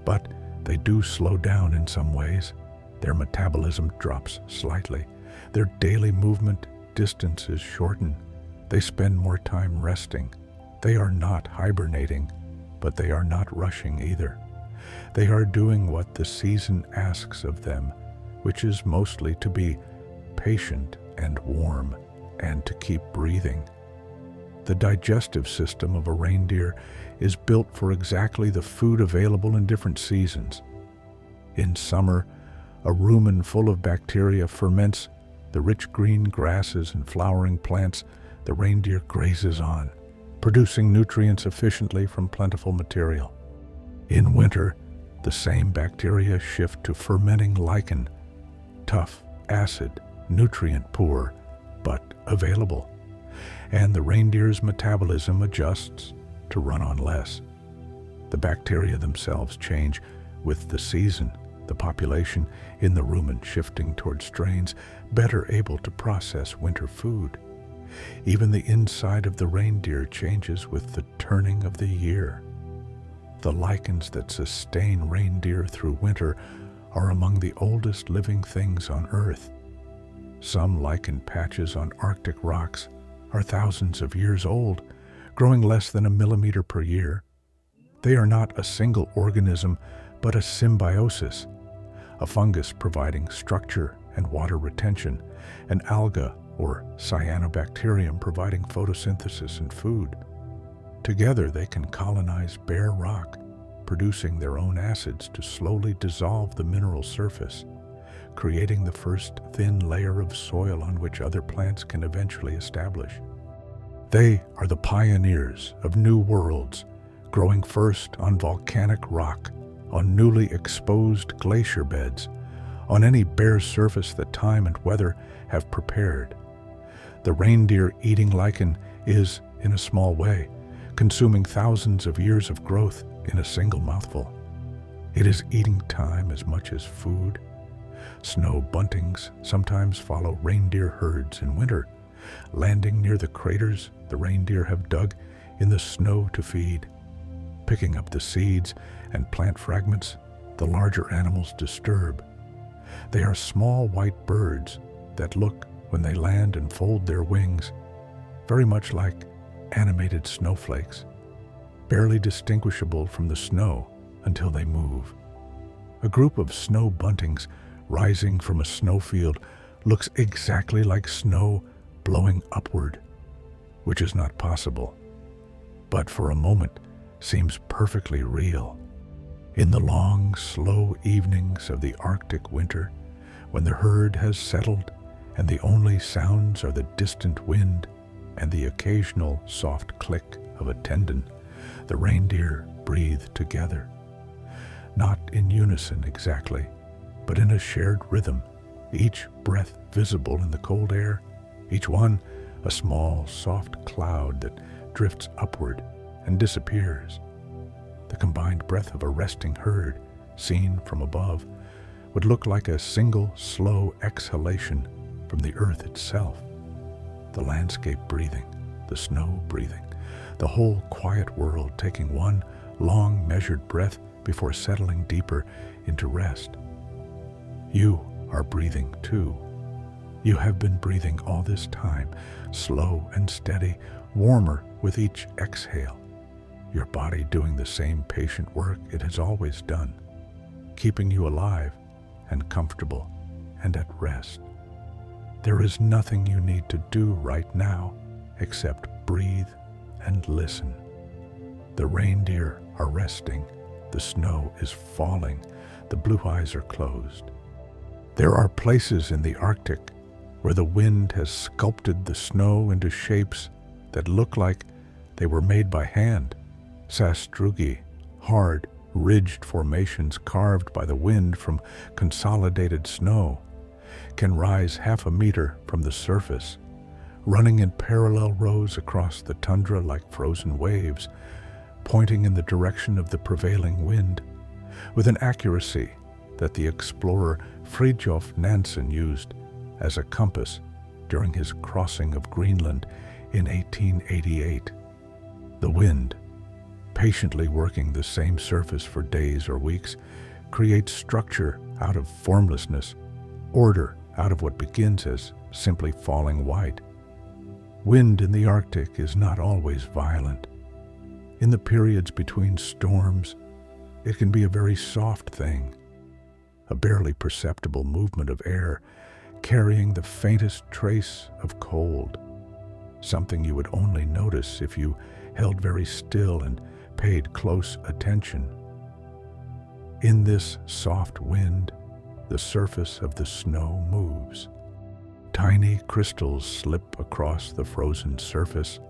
But they do slow down in some ways. Their metabolism drops slightly. Their daily movement distances shorten. They spend more time resting. They are not hibernating, but they are not rushing either. They are doing what the season asks of them, which is mostly to be patient and warm and to keep breathing. The digestive system of a reindeer is built for exactly the food available in different seasons. In summer, a rumen full of bacteria ferments the rich green grasses and flowering plants the reindeer grazes on, producing nutrients efficiently from plentiful material. In winter, the same bacteria shift to fermenting lichen, tough, acid, nutrient-poor, but available, and the reindeer's metabolism adjusts to run on less. The bacteria themselves change with the season, the population in the rumen shifting toward strains better able to process winter food. Even the inside of the reindeer changes with the turning of the year. The lichens that sustain reindeer through winter are among the oldest living things on Earth. Some lichen patches on Arctic rocks are thousands of years old, growing less than a millimeter per year. They are not a single organism, but a symbiosis, a fungus providing structure and water retention, an alga or cyanobacterium providing photosynthesis and food. Together they can colonize bare rock, producing their own acids to slowly dissolve the mineral surface, creating the first thin layer of soil on which other plants can eventually establish. They are the pioneers of new worlds, growing first on volcanic rock, on newly exposed glacier beds, on any bare surface that time and weather have prepared. The reindeer eating lichen is, in a small way, consuming thousands of years of growth in a single mouthful. It is eating time as much as food. Snow buntings sometimes follow reindeer herds in winter, landing near the craters the reindeer have dug in the snow to feed. picking up the seeds and plant fragments the larger animals disturb. They are small white birds that look, when they land and fold their wings, very much like animated snowflakes, barely distinguishable from the snow until they move. A group of snow buntings rising from a snowfield looks exactly like snow blowing upward, which is not possible, but for a moment seems perfectly real. In the long, slow evenings of the Arctic winter, when the herd has settled and the only sounds are the distant wind and the occasional soft click of a tendon, the reindeer breathe together. Not in unison exactly, but in a shared rhythm, each breath visible in the cold air, each one a small, soft cloud that drifts upward and disappears. The combined breath of a resting herd, seen from above, would look like a single, slow exhalation from the earth itself. The landscape breathing, the snow breathing, the whole quiet world taking one long, measured breath before settling deeper into rest. You are breathing too. You have been breathing all this time, slow and steady, warmer with each exhale. Your body doing the same patient work it has always done, keeping you alive and comfortable and at rest. There is nothing you need to do right now except breathe and listen. The reindeer are resting, the snow is falling, the blue eyes are closed. There are places in the Arctic where the wind has sculpted the snow into shapes that look like they were made by hand. Sastrugi, hard, ridged formations carved by the wind from consolidated snow, can rise 1/2 meter from the surface, running in parallel rows across the tundra like frozen waves, pointing in the direction of the prevailing wind, with an accuracy that the explorer Fridtjof Nansen used as a compass during his crossing of Greenland in 1888. The wind, patiently working the same surface for days or weeks, creates structure out of formlessness, order out of what begins as simply falling white. Wind in the Arctic is not always violent. In the periods between storms, it can be a very soft thing, a barely perceptible movement of air carrying the faintest trace of cold, something you would only notice if you held very still and paid close attention. In this soft wind, the surface of the snow moves. Tiny crystals slip across the frozen surface,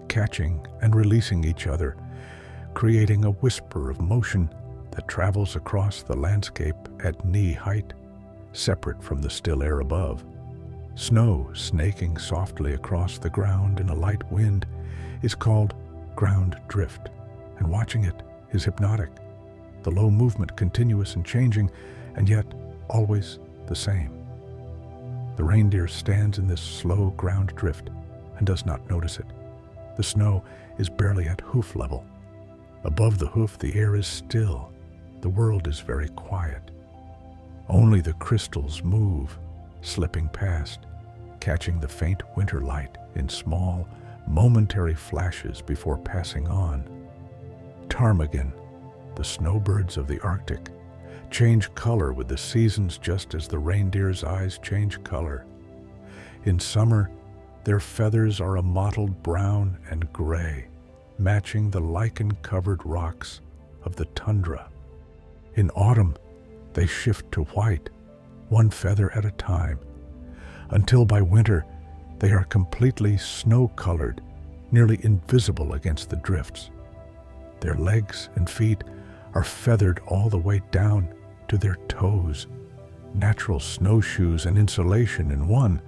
catching and releasing each other, creating a whisper of motion that travels across the landscape at knee height, separate from the still air above. Snow snaking softly across the ground in a light wind is called ground drift, and watching it is hypnotic. The low movement continuous and changing, and yet always the same. The reindeer stands in this slow ground drift and does not notice it. The snow is barely at hoof level. Above the hoof, the air is still. The world is very quiet. Only the crystals move, slipping past, catching the faint winter light in small, momentary flashes before passing on. Ptarmigan, the snowbirds of the Arctic, change color with the seasons just as the reindeer's eyes change color. In summer, their feathers are a mottled brown and gray, matching the lichen-covered rocks of the tundra. In autumn, they shift to white, one feather at a time, until by winter they are completely snow-colored, nearly invisible against the drifts. Their legs and feet are feathered all the way down to their toes, natural snowshoes and insulation in one,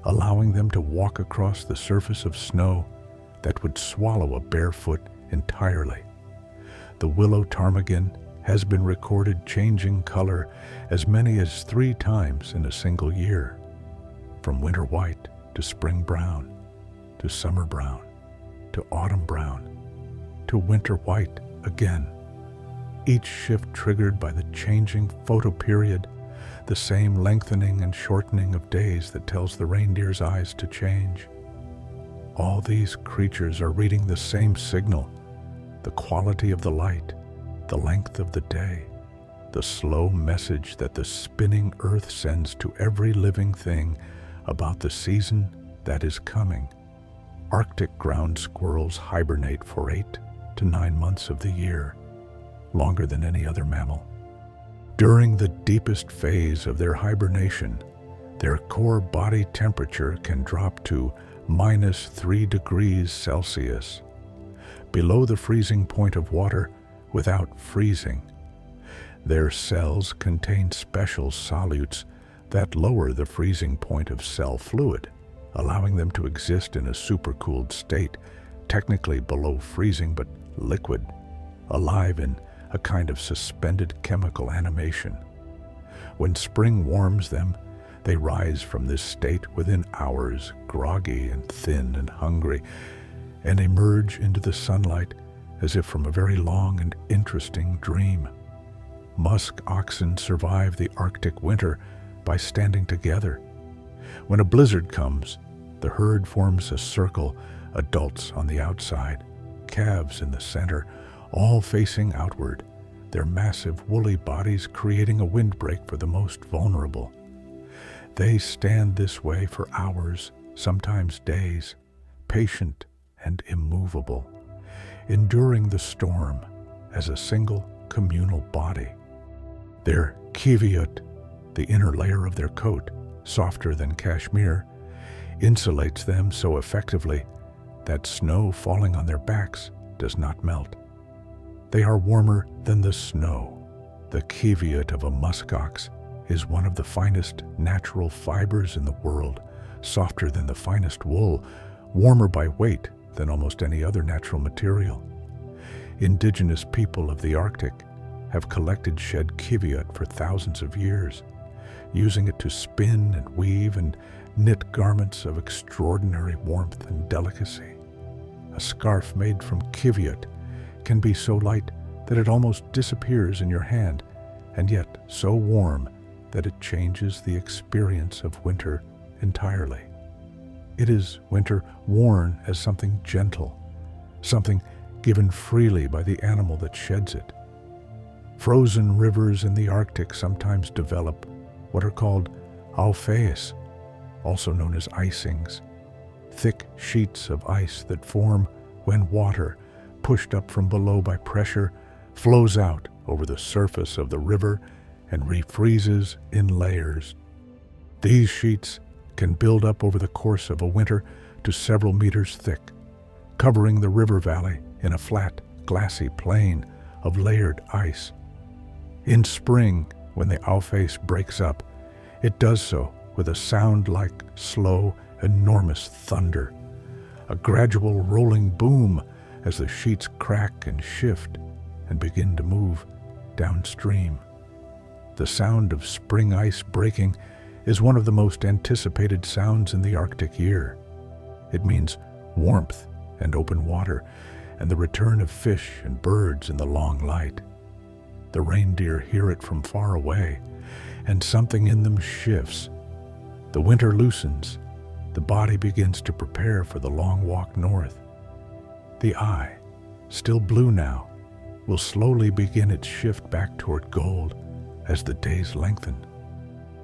allowing them to walk across the surface of snow that would swallow a bare foot entirely. The willow ptarmigan has been recorded changing color as many as 3 times in a single year, from winter white to spring brown, to summer brown, to autumn brown, to winter white again, each shift triggered by the changing photoperiod, the same lengthening and shortening of days that tells the reindeer's eyes to change. All these creatures are reading the same signal: the quality of the light, the length of the day, the slow message that the spinning earth sends to every living thing about the season that is coming. Arctic ground squirrels hibernate for 8 to 9 months of the year, longer than any other mammal. During the deepest phase of their hibernation, their core body temperature can drop to -3 degrees Celsius, below the freezing point of water without freezing. Their cells contain special solutes that lower the freezing point of cell fluid, allowing them to exist in a supercooled state, technically below freezing but liquid, alive in a kind of suspended chemical animation. When spring warms them, they rise from this state within hours, groggy and thin and hungry, and emerge into the sunlight as if from a very long and interesting dream. Musk oxen survive the Arctic winter by standing together. When a blizzard comes, the herd forms a circle, adults on the outside, calves in the center, all facing outward, their massive woolly bodies creating a windbreak for the most vulnerable. They stand this way for hours, sometimes days, patient and immovable, enduring the storm as a single communal body. Their kiviut, the inner layer of their coat, softer than cashmere, insulates them so effectively that snow falling on their backs does not melt. They are warmer than the snow. The kiviut of a muskox is one of the finest natural fibers in the world, softer than the finest wool, warmer by weight than almost any other natural material. Indigenous people of the Arctic have collected shed kiviut for thousands of years, using it to spin and weave and knit garments of extraordinary warmth and delicacy. A scarf made from kiviut can be so light that it almost disappears in your hand, and yet so warm that it changes the experience of winter entirely. It is winter worn as something gentle, something given freely by the animal that sheds it. Frozen rivers in the Arctic sometimes develop what are called alpheus, also known as icings, thick sheets of ice that form when water, pushed up from below by pressure, flows out over the surface of the river and refreezes in layers. These sheets can build up over the course of a winter to several meters thick, covering the river valley in a flat, glassy plain of layered ice. In spring, when the alpheus breaks up, it does so with a sound like slow, enormous thunder, a gradual rolling boom as the sheets crack and shift and begin to move downstream. The sound of spring ice breaking is one of the most anticipated sounds in the Arctic year. It means warmth and open water and the return of fish and birds in the long light. The reindeer hear it from far away, and something in them shifts. The winter loosens. The body begins to prepare for the long walk north. The eye, still blue now, will slowly begin its shift back toward gold as the days lengthen.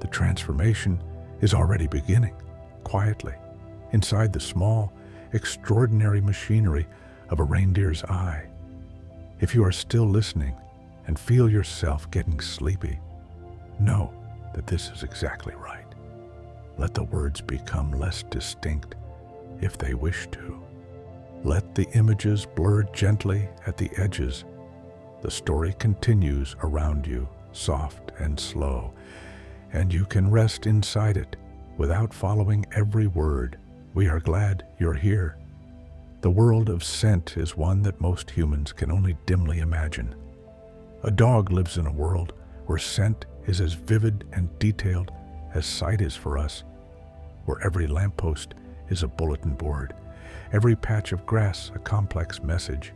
The transformation is already beginning, quietly, inside the small, extraordinary machinery of a reindeer's eye. If you are still listening and feel yourself getting sleepy, know that this is exactly right. Let the words become less distinct if they wish to. Let the images blur gently at the edges. The story continues around you, soft and slow, and you can rest inside it without following every word. We are glad you're here. The world of scent is one that most humans can only dimly imagine. A dog lives in a world where scent is as vivid and detailed as sight is for us, where every lamppost is a bulletin board, every patch of grass a complex message,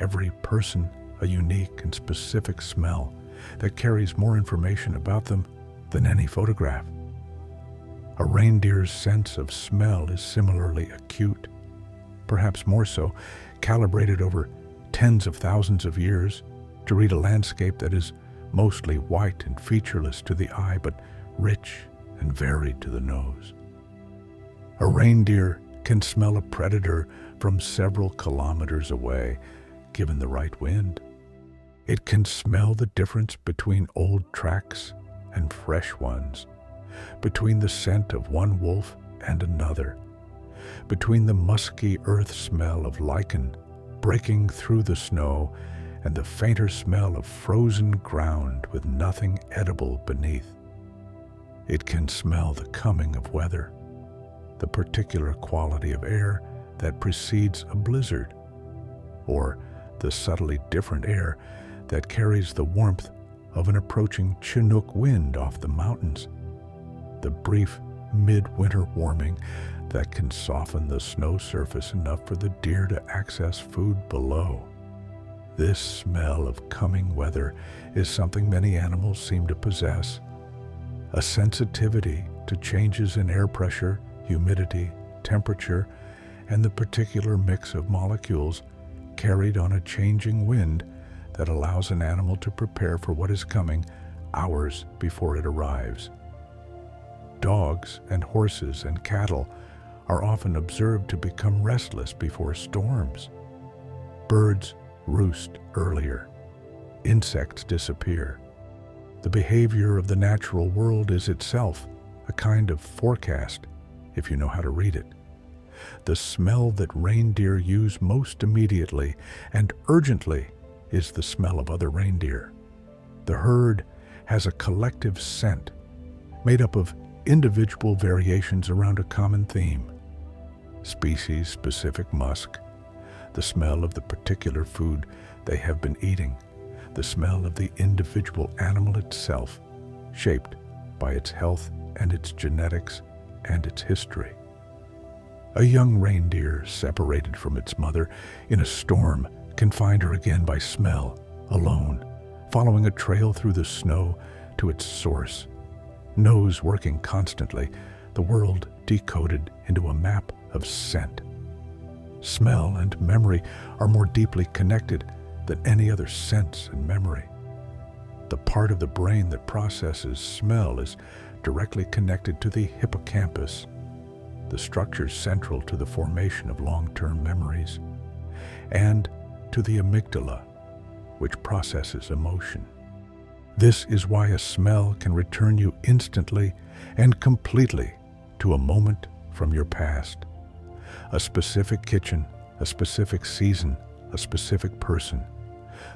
every person a unique and specific smell that carries more information about them than any photograph. A reindeer's sense of smell is similarly acute, perhaps more so, calibrated over tens of thousands of years to read a landscape that is mostly white and featureless to the eye, but rich and varied to the nose. A reindeer can smell a predator from several kilometers away, given the right wind. It can smell the difference between old tracks and fresh ones, between the scent of one wolf and another, between the musky earth smell of lichen breaking through the snow and the fainter smell of frozen ground with nothing edible beneath. It can smell the coming of weather, the particular quality of air that precedes a blizzard, or the subtly different air that carries the warmth of an approaching Chinook wind off the mountains, the brief midwinter warming that can soften the snow surface enough for the deer to access food below. This smell of coming weather is something many animals seem to possess, a sensitivity to changes in air pressure, humidity, temperature, and the particular mix of molecules carried on a changing wind that allows an animal to prepare for what is coming hours before it arrives. Dogs and horses and cattle are often observed to become restless before storms. Birds roost earlier. Insects disappear. The behavior of the natural world is itself a kind of forecast, if you know how to read it. The smell that reindeer use most immediately and urgently is the smell of other reindeer. The herd has a collective scent made up of individual variations around a common theme. Species-specific musk, the smell of the particular food they have been eating, the smell of the individual animal itself, shaped by its health and its genetics and its history. A young reindeer separated from its mother in a storm can find her again by smell, alone, following a trail through the snow to its source. Nose working constantly, the world decoded into a map of scent. Smell and memory are more deeply connected than any other sense and memory. The part of the brain that processes smell is directly connected to the hippocampus, the structure central to the formation of long-term memories, and to the amygdala, which processes emotion. This is why a smell can return you instantly and completely to a moment from your past. A specific kitchen, a specific season, a specific person.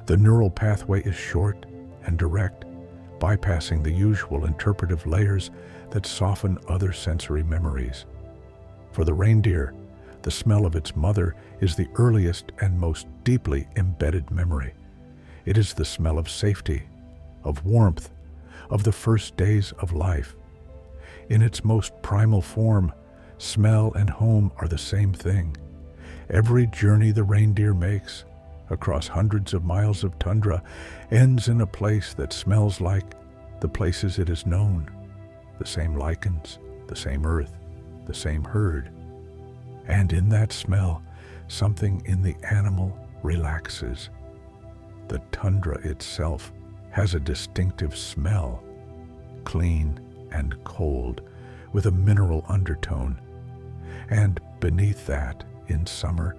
The neural pathway is short and direct, bypassing the usual interpretive layers that soften other sensory memories. For the reindeer, the smell of its mother is the earliest and most deeply embedded memory. It is the smell of safety, of warmth, of the first days of life. In its most primal form, smell and home are the same thing. Every journey the reindeer makes, across hundreds of miles of tundra, ends in a place that smells like the places it has known. The same lichens, the same earth, the same herd. And in that smell, something in the animal relaxes. The tundra itself has a distinctive smell, clean and cold, with a mineral undertone. And beneath that, in summer,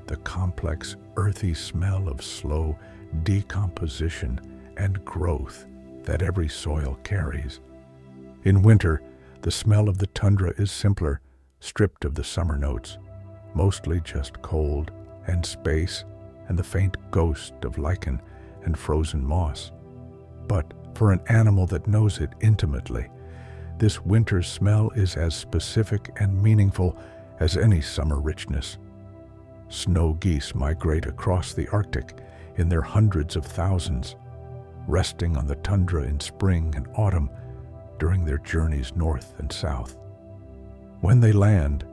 the complex, earthy smell of slow decomposition and growth that every soil carries. In winter, the smell of the tundra is simpler, stripped of the summer notes, mostly just cold and space and the faint ghost of lichen and frozen moss. But for an animal that knows it intimately, this winter smell is as specific and meaningful as any summer richness. Snow geese migrate across the Arctic in their hundreds of thousands, resting on the tundra in spring and autumn during their journeys north and south. When they land,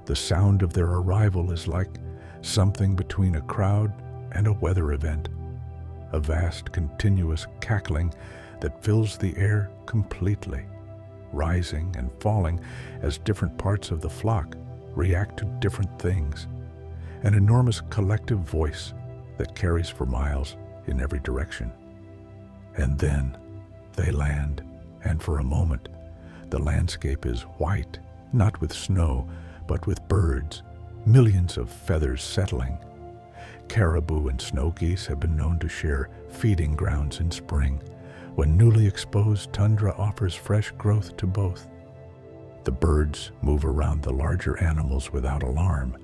the sound of their arrival is like something between a crowd and a weather event. a vast continuous cackling that fills the air completely, rising and falling as different parts of the flock react to different things, an enormous collective voice that carries for miles in every direction. And then they land, and for a moment, the landscape is white, not with snow, but with birds, millions of feathers settling. Caribou and snow geese have been known to share feeding grounds in spring, when newly exposed tundra offers fresh growth to both. The birds move around the larger animals without alarm,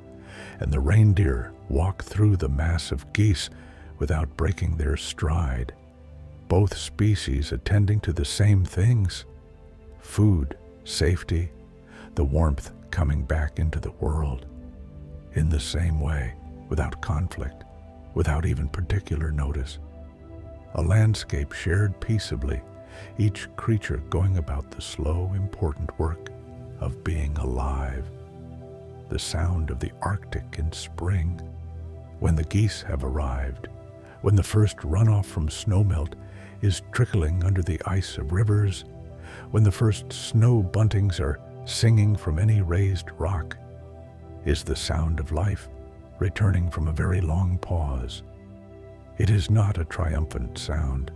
and the reindeer walk through the mass of geese without breaking their stride, both species attending to the same things: food, safety, the warmth coming back into the world. In the same way, without conflict, without even particular notice. A landscape shared peaceably, each creature going about the slow, important work of being alive. The sound of the Arctic in spring, when the geese have arrived, when the first runoff from snowmelt is trickling under the ice of rivers, when the first snow buntings are singing from any raised rock, is the sound of life returning from a very long pause. It is not a triumphant sound.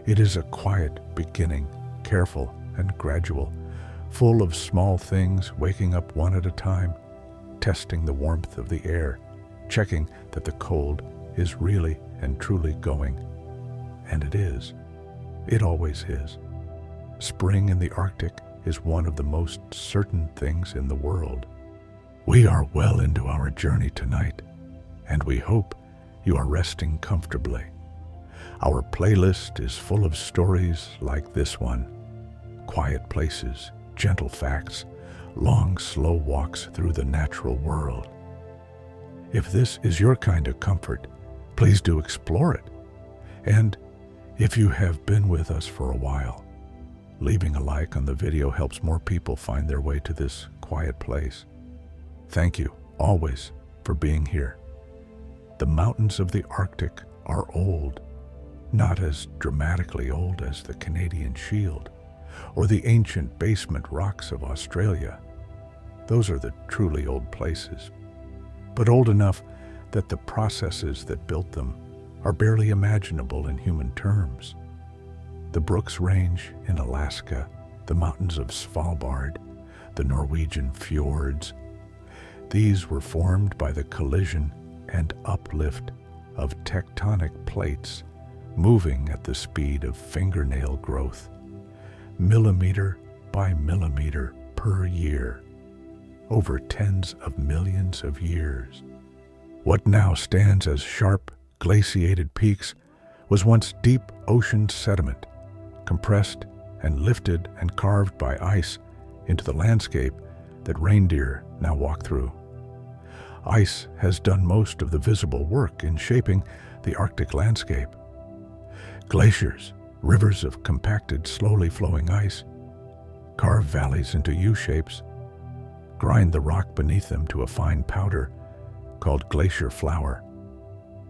It is a quiet beginning, careful and gradual, full of small things waking up one at a time, testing the warmth of the air, checking that the cold is really and truly going. And it is. It always is. Spring in the Arctic is one of the most certain things in the world. We are well into our journey tonight, and we hope you are resting comfortably. Our playlist is full of stories like this one: quiet places, gentle facts, long, slow walks through the natural world. If this is your kind of comfort, please do explore it. And if you have been with us for a while, leaving a like on the video helps more people find their way to this quiet place. Thank you, always, for being here. The mountains of the Arctic are old, not as dramatically old as the Canadian Shield or the ancient basement rocks of Australia. Those are the truly old places, but old enough that the processes that built them are barely imaginable in human terms. The Brooks Range in Alaska, the mountains of Svalbard, the Norwegian fjords, these were formed by the collision and uplift of tectonic plates moving at the speed of fingernail growth, millimeter by millimeter per year, over tens of millions of years. What now stands as sharp, glaciated peaks was once deep ocean sediment, compressed and lifted and carved by ice into the landscape that reindeer now walk through. Ice has done most of the visible work in shaping the Arctic landscape. Glaciers, rivers of compacted, slowly flowing ice, carve valleys into U-shapes, grind the rock beneath them to a fine powder called glacier flour,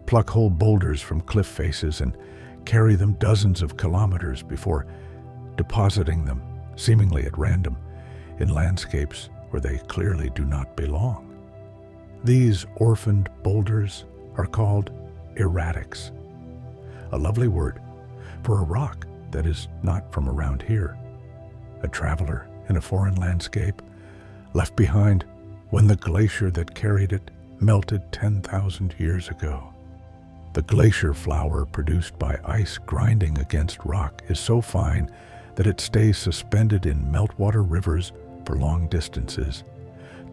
pluck whole boulders from cliff faces and carry them dozens of kilometers before depositing them, seemingly at random, in landscapes where they clearly do not belong. These orphaned boulders are called erratics, a lovely word for a rock that is not from around here, a traveler in a foreign landscape left behind when the glacier that carried it melted 10,000 years ago. The glacier flour produced by ice grinding against rock is so fine that it stays suspended in meltwater rivers for long distances,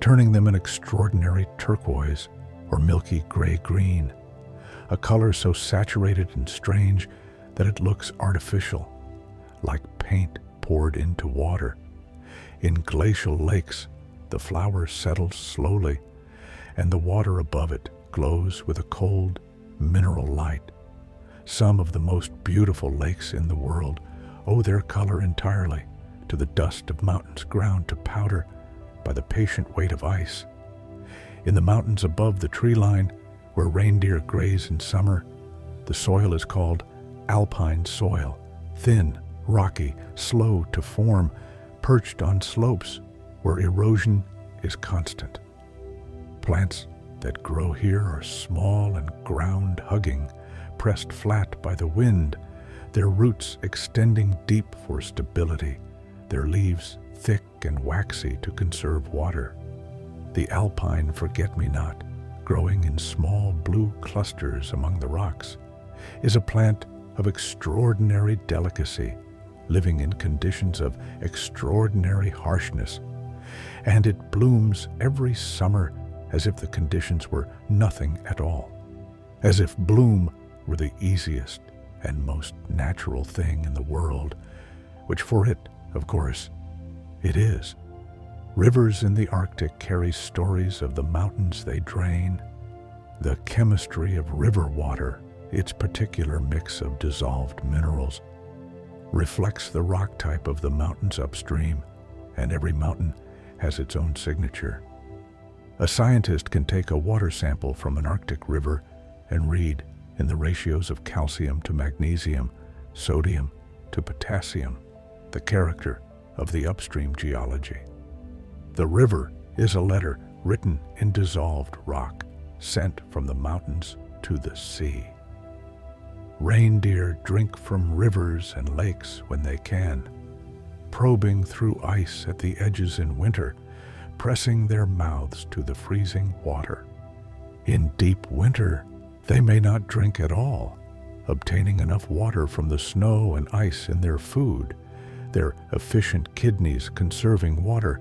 turning them an extraordinary turquoise or milky gray-green, a color so saturated and strange that it looks artificial, like paint poured into water. In glacial lakes, the flour settles slowly, and the water above it glows with a cold, mineral light. Some of the most beautiful lakes in the world owe their color entirely to the dust of mountains ground to powder by the patient weight of ice. In the mountains above the tree line, where reindeer graze in summer, The soil is called alpine soil, thin, rocky, slow to form, perched on slopes where erosion is constant. Plants that grow here are small and ground-hugging, pressed flat by the wind, their roots extending deep for stability, their leaves thick and waxy to conserve water. The alpine forget-me-not, growing in small blue clusters among the rocks, is a plant of extraordinary delicacy, living in conditions of extraordinary harshness, and it blooms every summer as if the conditions were nothing at all, as if bloom were the easiest and most natural thing in the world, which for it, of course, it is. Rivers in the Arctic carry stories of the mountains they drain, the chemistry of river water, its particular mix of dissolved minerals, reflects the rock type of the mountains upstream, and every mountain has its own signature. A scientist can take a water sample from an Arctic river and read, in the ratios of calcium to magnesium, sodium to potassium, the character of the upstream geology. The river is a letter written in dissolved rock, sent from the mountains to the sea. Reindeer drink from rivers and lakes when they can, probing through ice at the edges in winter, pressing their mouths to the freezing water. In deep winter, they may not drink at all, obtaining enough water from the snow and ice in their food, their efficient kidneys conserving water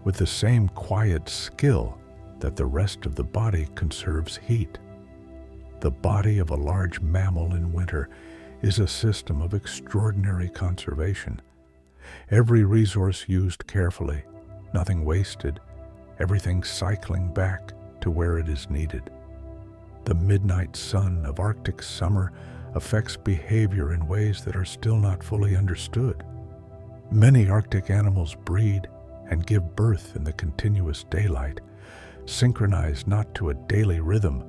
with the same quiet skill that the rest of the body conserves heat. The body of a large mammal in winter is a system of extraordinary conservation. Every resource used carefully, nothing wasted, everything cycling back to where it is needed. The midnight sun of Arctic summer affects behavior in ways that are still not fully understood. Many Arctic animals breed and give birth in the continuous daylight, synchronized not to a daily rhythm,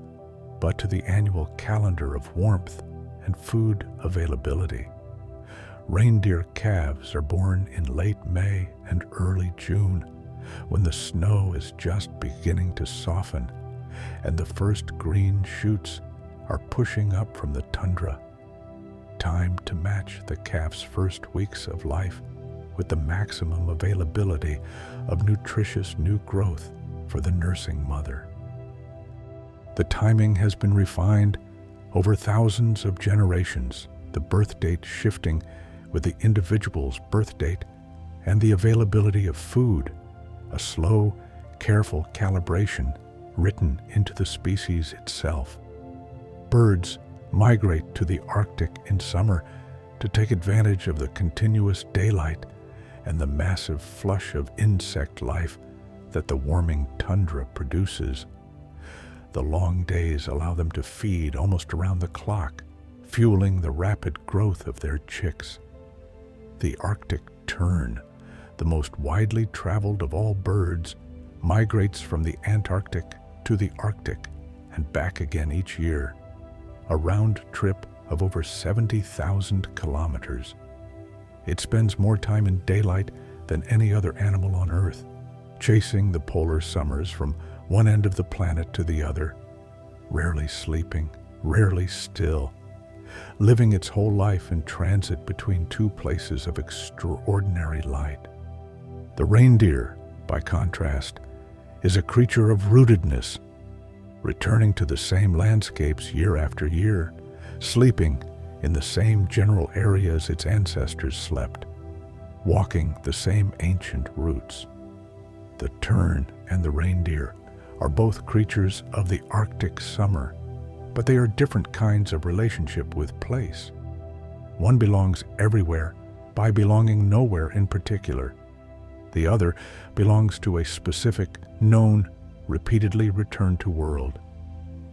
but to the annual calendar of warmth and food availability. Reindeer calves are born in late May and early June, when the snow is just beginning to soften and the first green shoots are pushing up from the tundra. Time to match the calf's first weeks of life with the maximum availability of nutritious new growth for the nursing mother. The timing has been refined over thousands of generations, the birth date shifting with the individual's birth date and the availability of food, a slow, careful calibration written into the species itself. Birds migrate to the Arctic in summer to take advantage of the continuous daylight and the massive flush of insect life that the warming tundra produces. The long days allow them to feed almost around the clock, fueling the rapid growth of their chicks. The Arctic tern, the most widely traveled of all birds, migrates from the Antarctic to the Arctic and back again each year, a round trip of over 70,000 kilometers. It spends more time in daylight than any other animal on Earth, chasing the polar summers from one end of the planet to the other, rarely sleeping, rarely still, living its whole life in transit between two places of extraordinary light. The reindeer, by contrast, is a creature of rootedness, returning to the same landscapes year after year, sleeping in the same general areas its ancestors slept, walking the same ancient routes. The tern and the reindeer are both creatures of the Arctic summer, but they are different kinds of relationship with place. One belongs everywhere by belonging nowhere in particular. The other belongs to a specific, known, repeatedly returned to world.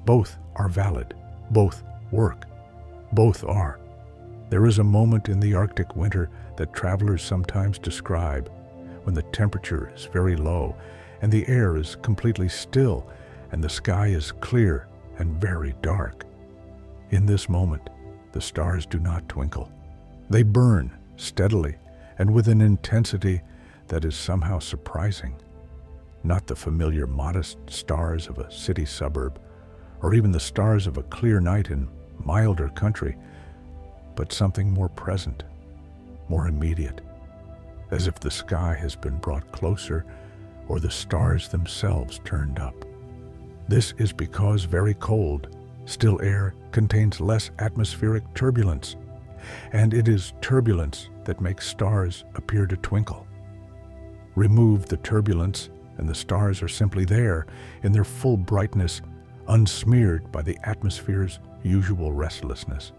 Both are valid. Both work. Both are. There is a moment in the Arctic winter that travelers sometimes describe when the temperature is very low and the air is completely still and the sky is clear and very dark. In this moment, the stars do not twinkle. They burn steadily and with an intensity that is somehow surprising. Not the familiar modest stars of a city suburb, or even the stars of a clear night in milder country, but something more present, more immediate, as if the sky has been brought closer or the stars themselves turned up. This is because very cold, still air contains less atmospheric turbulence, and it is turbulence that makes stars appear to twinkle. Remove the turbulence, and the stars are simply there in their full brightness, unsmeared by the atmosphere's usual restlessness.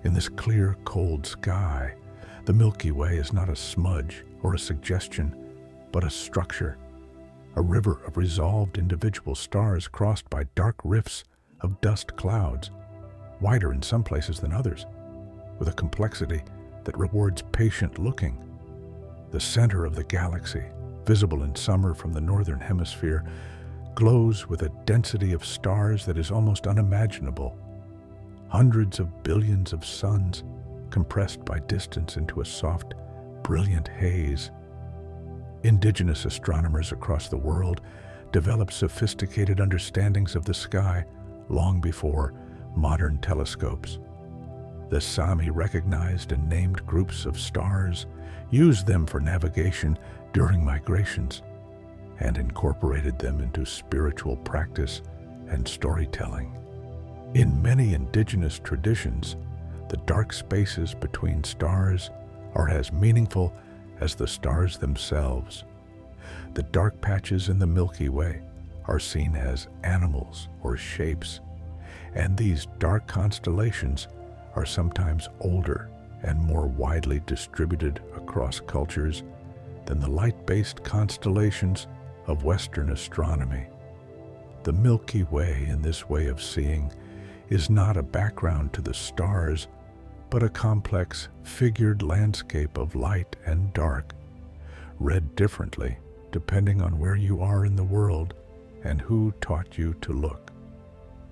In this clear, cold sky, the Milky Way is not a smudge or a suggestion, but a structure, a river of resolved individual stars crossed by dark rifts of dust clouds, wider in some places than others, with a complexity that rewards patient looking. The center of the galaxy, visible in summer from the northern hemisphere, glows with a density of stars that is almost unimaginable. Hundreds of billions of suns compressed by distance into a soft, brilliant haze. Indigenous astronomers across the world developed sophisticated understandings of the sky long before modern telescopes. The Sami recognized and named groups of stars, used them for navigation during migrations, and incorporated them into spiritual practice and storytelling. In many indigenous traditions, the dark spaces between stars are as meaningful as the stars themselves. The dark patches in the Milky Way are seen as animals or shapes, and these dark constellations are sometimes older and more widely distributed across cultures than the light-based constellations of Western astronomy. The Milky Way, in this way of seeing, is not a background to the stars, but a complex, figured landscape of light and dark, read differently depending on where you are in the world and who taught you to look.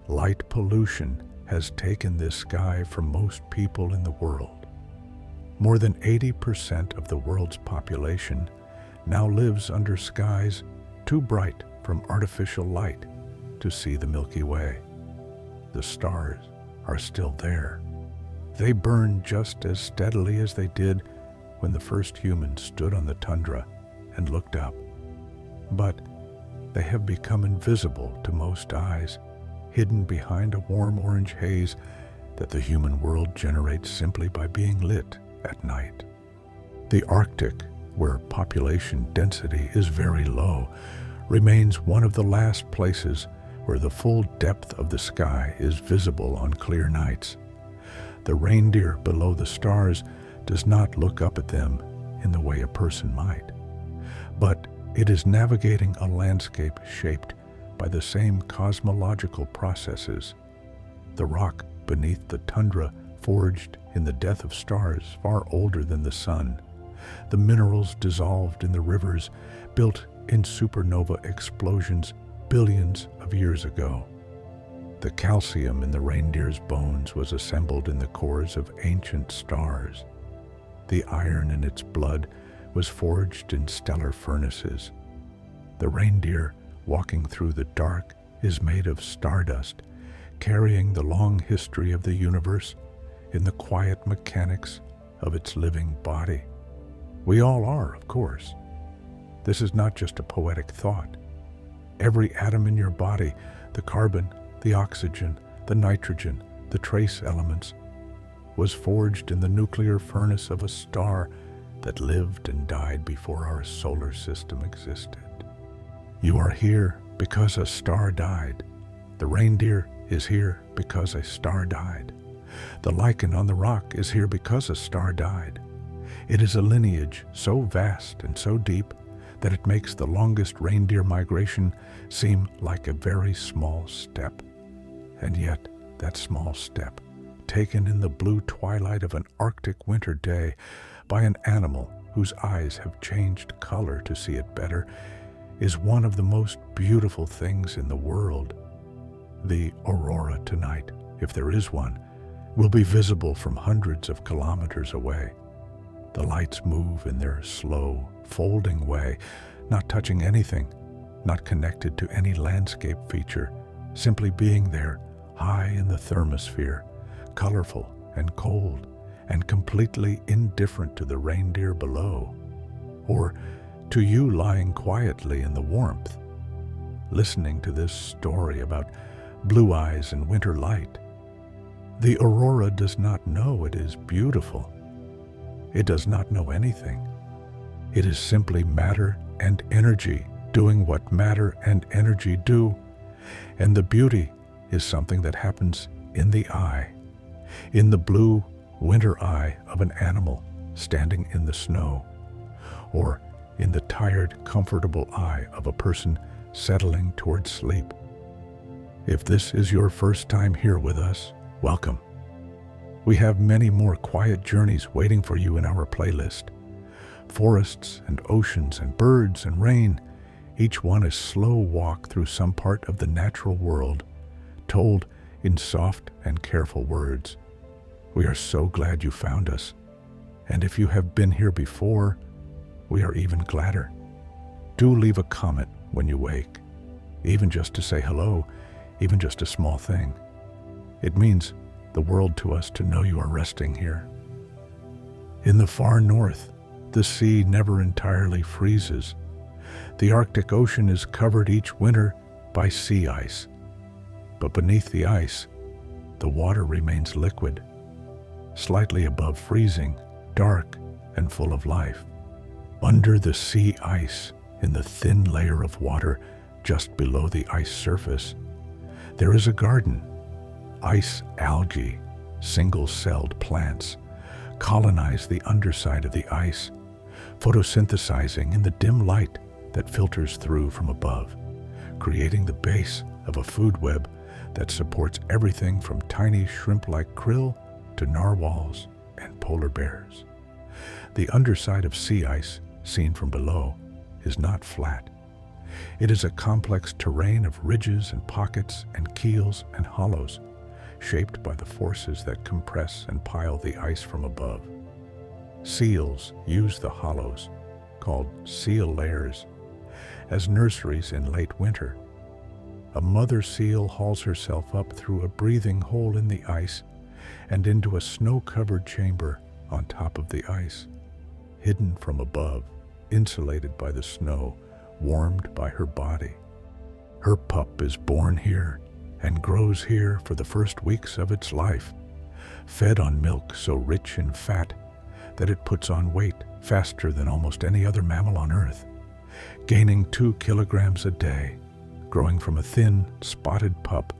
Light pollution has taken this sky from most people in the world. More than 80% of the world's population now lives under skies too bright from artificial light to see the Milky Way. The stars are still there. They burn just as steadily as they did when the first humans stood on the tundra and looked up. But they have become invisible to most eyes, hidden behind a warm orange haze that the human world generates simply by being lit at night. The Arctic, where population density is very low, remains one of the last places where the full depth of the sky is visible on clear nights. The reindeer below the stars does not look up at them in the way a person might, but it is navigating a landscape shaped by the same cosmological processes. The rock beneath the tundra forged in the death of stars far older than the sun. The minerals dissolved in the rivers built in supernova explosions billions of years ago. The calcium in the reindeer's bones was assembled in the cores of ancient stars. The iron in its blood was forged in stellar furnaces. The reindeer, walking through the dark, is made of stardust, carrying the long history of the universe in the quiet mechanics of its living body. We all are, of course. This is not just a poetic thought. Every atom in your body, the carbon, the oxygen, the nitrogen, the trace elements, was forged in the nuclear furnace of a star that lived and died before our solar system existed. You are here because a star died. The reindeer is here because a star died. The lichen on the rock is here because a star died. It is a lineage so vast and so deep that it makes the longest reindeer migration seem like a very small step. And yet, that small step, taken in the blue twilight of an Arctic winter day by an animal whose eyes have changed color to see it better, is one of the most beautiful things in the world. The aurora tonight if there is one, will be visible from hundreds of kilometers away. The lights move in their slow, folding way, not touching anything, not connected to any landscape feature, simply being there, high in the thermosphere, colorful and cold, and completely indifferent to the reindeer below, or to you lying quietly in the warmth, listening to this story about blue eyes and winter light. The aurora does not know it is beautiful. It does not know anything. It is simply matter and energy doing what matter and energy do, and the beauty is something that happens in the eye, in the blue winter eye of an animal standing in the snow, or in the tired, comfortable eye of a person settling towards sleep. If this is your first time here with us, welcome. We have many more quiet journeys waiting for you in our playlist. Forests and oceans and birds and rain, each one a slow walk through some part of the natural world, told in soft and careful words. We are so glad you found us, and if you have been here before, we are even gladder. Do leave a comment when you wake, even just to say hello, even just a small thing. It means the world to us to know you are resting here. In the far north, the sea never entirely freezes. The Arctic Ocean is covered each winter by sea ice. But beneath the ice, the water remains liquid, slightly above freezing, dark, and full of life. Under the sea ice, in the thin layer of water just below the ice surface, there is a garden. Ice algae, single-celled plants, colonize the underside of the ice, photosynthesizing in the dim light that filters through from above, creating the base of a food web that supports everything from tiny shrimp-like krill to narwhals and polar bears. The underside of sea ice, seen from below, is not flat. It is a complex terrain of ridges and pockets and keels and hollows, shaped by the forces that compress and pile the ice from above. Seals use the hollows, called seal layers, as nurseries in late winter. A mother seal hauls herself up through a breathing hole in the ice and into a snow-covered chamber on top of the ice, hidden from above, insulated by the snow, warmed by her body. Her pup is born here and grows here for the first weeks of its life, fed on milk so rich in fat that it puts on weight faster than almost any other mammal on Earth, gaining 2 kilograms a day, growing from a thin, spotted pup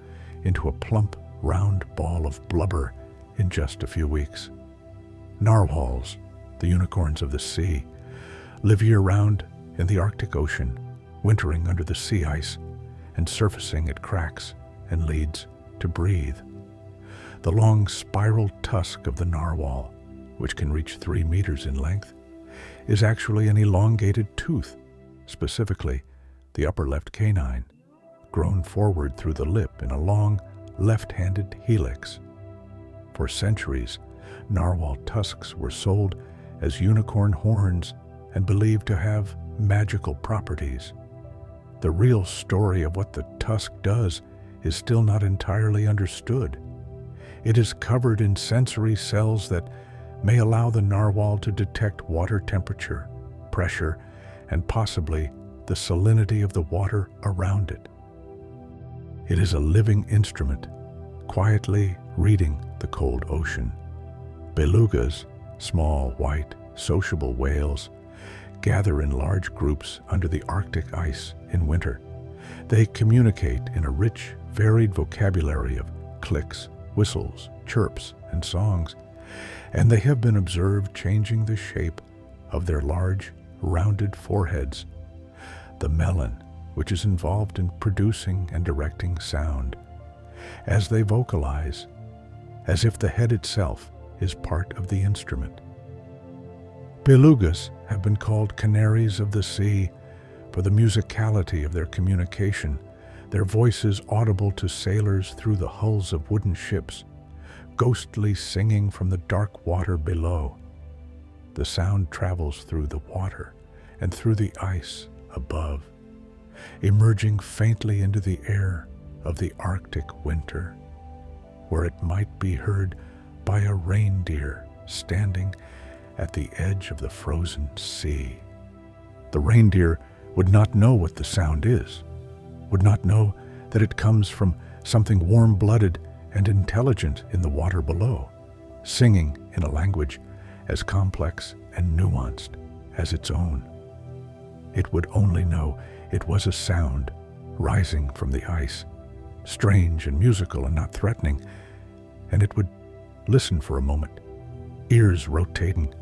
into a plump, round ball of blubber in just a few weeks. Narwhals, the unicorns of the sea, live year-round in the Arctic Ocean, wintering under the sea ice and surfacing at cracks and leads to breathe. The long spiral tusk of the narwhal, which can reach 3 meters in length, is actually an elongated tooth, specifically the upper left canine, grown forward through the lip in a long, left-handed helix. For centuries, narwhal tusks were sold as unicorn horns and believed to have magical properties. The real story of what the tusk does is still not entirely understood. It is covered in sensory cells that may allow the narwhal to detect water temperature, pressure, and possibly the salinity of the water around it. It is a living instrument, quietly reading the cold ocean. Belugas, small, white, sociable whales, gather in large groups under the Arctic ice in winter. They communicate in a rich, varied vocabulary of clicks, whistles, chirps, and songs, and they have been observed changing the shape of their large, rounded foreheads, the melon, which is involved in producing and directing sound, as they vocalize, as if the head itself is part of the instrument. Belugas have been called canaries of the sea for the musicality of their communication their voices audible to sailors through the hulls of wooden ships, ghostly singing from the dark water below. The sound travels through the water and through the ice above, emerging faintly into the air of the Arctic winter, where it might be heard by a reindeer standing at the edge of the frozen sea. The reindeer would not know what the sound is, would not know that it comes from something warm-blooded and intelligent in the water below, singing in a language as complex and nuanced as its own. It would only know it was a sound rising from the ice, strange and musical and not threatening, and it would listen for a moment, ears rotating,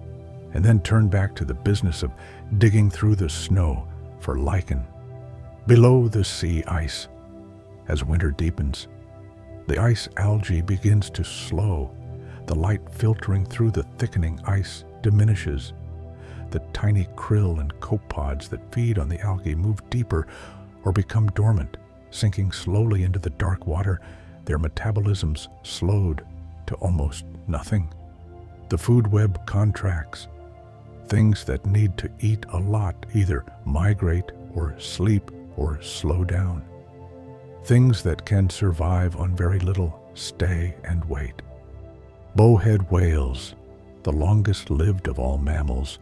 and then turn back to the business of digging through the snow for lichen. Below the sea ice, as winter deepens, the ice algae begins to slow. The light filtering through the thickening ice diminishes. The tiny krill and copepods that feed on the algae move deeper or become dormant, sinking slowly into the dark water, their metabolisms slowed to almost nothing. The food web contracts. Things that need to eat a lot either migrate or sleep or slow down. Things that can survive on very little stay and wait. Bowhead whales, the longest lived of all mammals,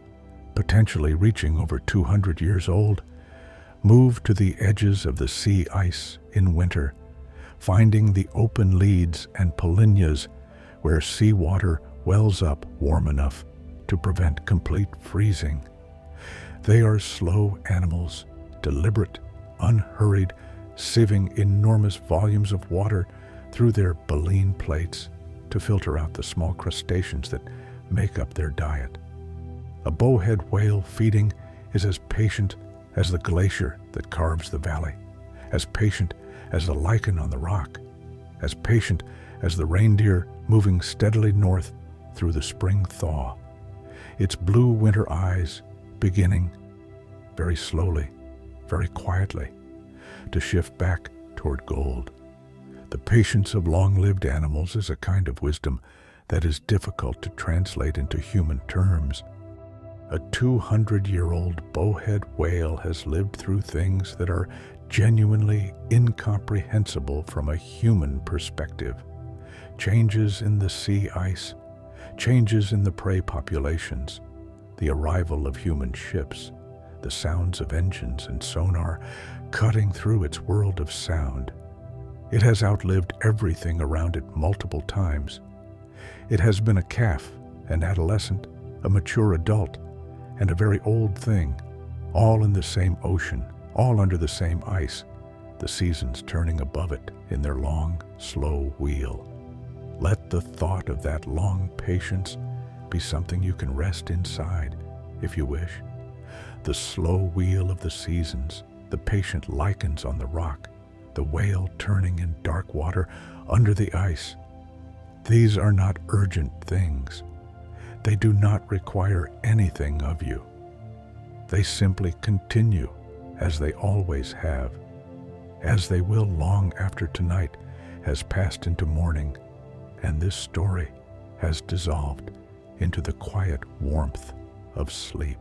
potentially reaching over 200 years old, move to the edges of the sea ice in winter, finding the open leads and polynyas where seawater wells up warm enough to prevent complete freezing. They are slow animals, deliberate, unhurried, sieving enormous volumes of water through their baleen plates to filter out the small crustaceans that make up their diet. A bowhead whale feeding is as patient as the glacier that carves the valley, as patient as the lichen on the rock, as patient as the reindeer moving steadily north through the spring thaw, its blue winter eyes beginning, very slowly, very quietly, to shift back toward gold. The patience of long-lived animals is a kind of wisdom that is difficult to translate into human terms. A 200-year-old bowhead whale has lived through things that are genuinely incomprehensible from a human perspective. Changes in the sea ice, changes in the prey populations, the arrival of human ships, the sounds of engines and sonar cutting through its world of sound. It has outlived everything around it multiple times. It has been a calf, an adolescent, a mature adult, and a very old thing, all in the same ocean, all under the same ice, the seasons turning above it in their long, slow wheel. Let the thought of that long patience be something you can rest inside, if you wish. The slow wheel of the seasons, the patient lichens on the rock, the whale turning in dark water under the ice. These are not urgent things. They do not require anything of you. They simply continue as they always have, as they will long after tonight has passed into morning and this story has dissolved into the quiet warmth of sleep.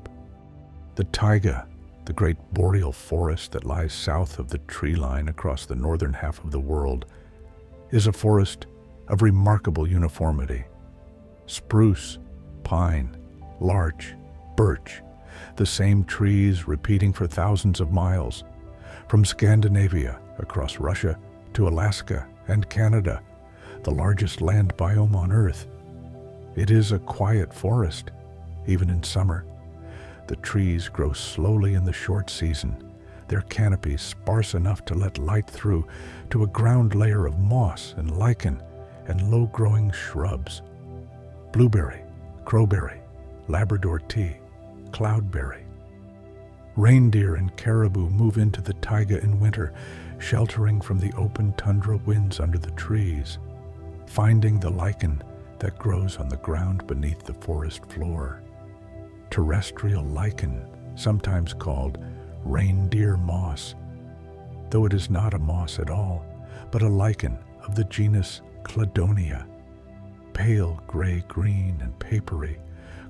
The taiga, the great boreal forest that lies south of the tree line across the northern half of the world, is a forest of remarkable uniformity. Spruce, pine, larch, birch, the same trees repeating for thousands of miles, from Scandinavia across Russia to Alaska and Canada, the largest land biome on Earth. It is a quiet forest, even in summer. The trees grow slowly in the short season, their canopies sparse enough to let light through to a ground layer of moss and lichen and low-growing shrubs. Blueberry, crowberry, Labrador tea, cloudberry. Reindeer and caribou move into the taiga in winter, sheltering from the open tundra winds under the trees, finding the lichen that grows on the ground beneath the forest floor. Terrestrial lichen, sometimes called reindeer moss. though it is not a moss at all, but a lichen of the genus Cladonia, pale gray-green and papery,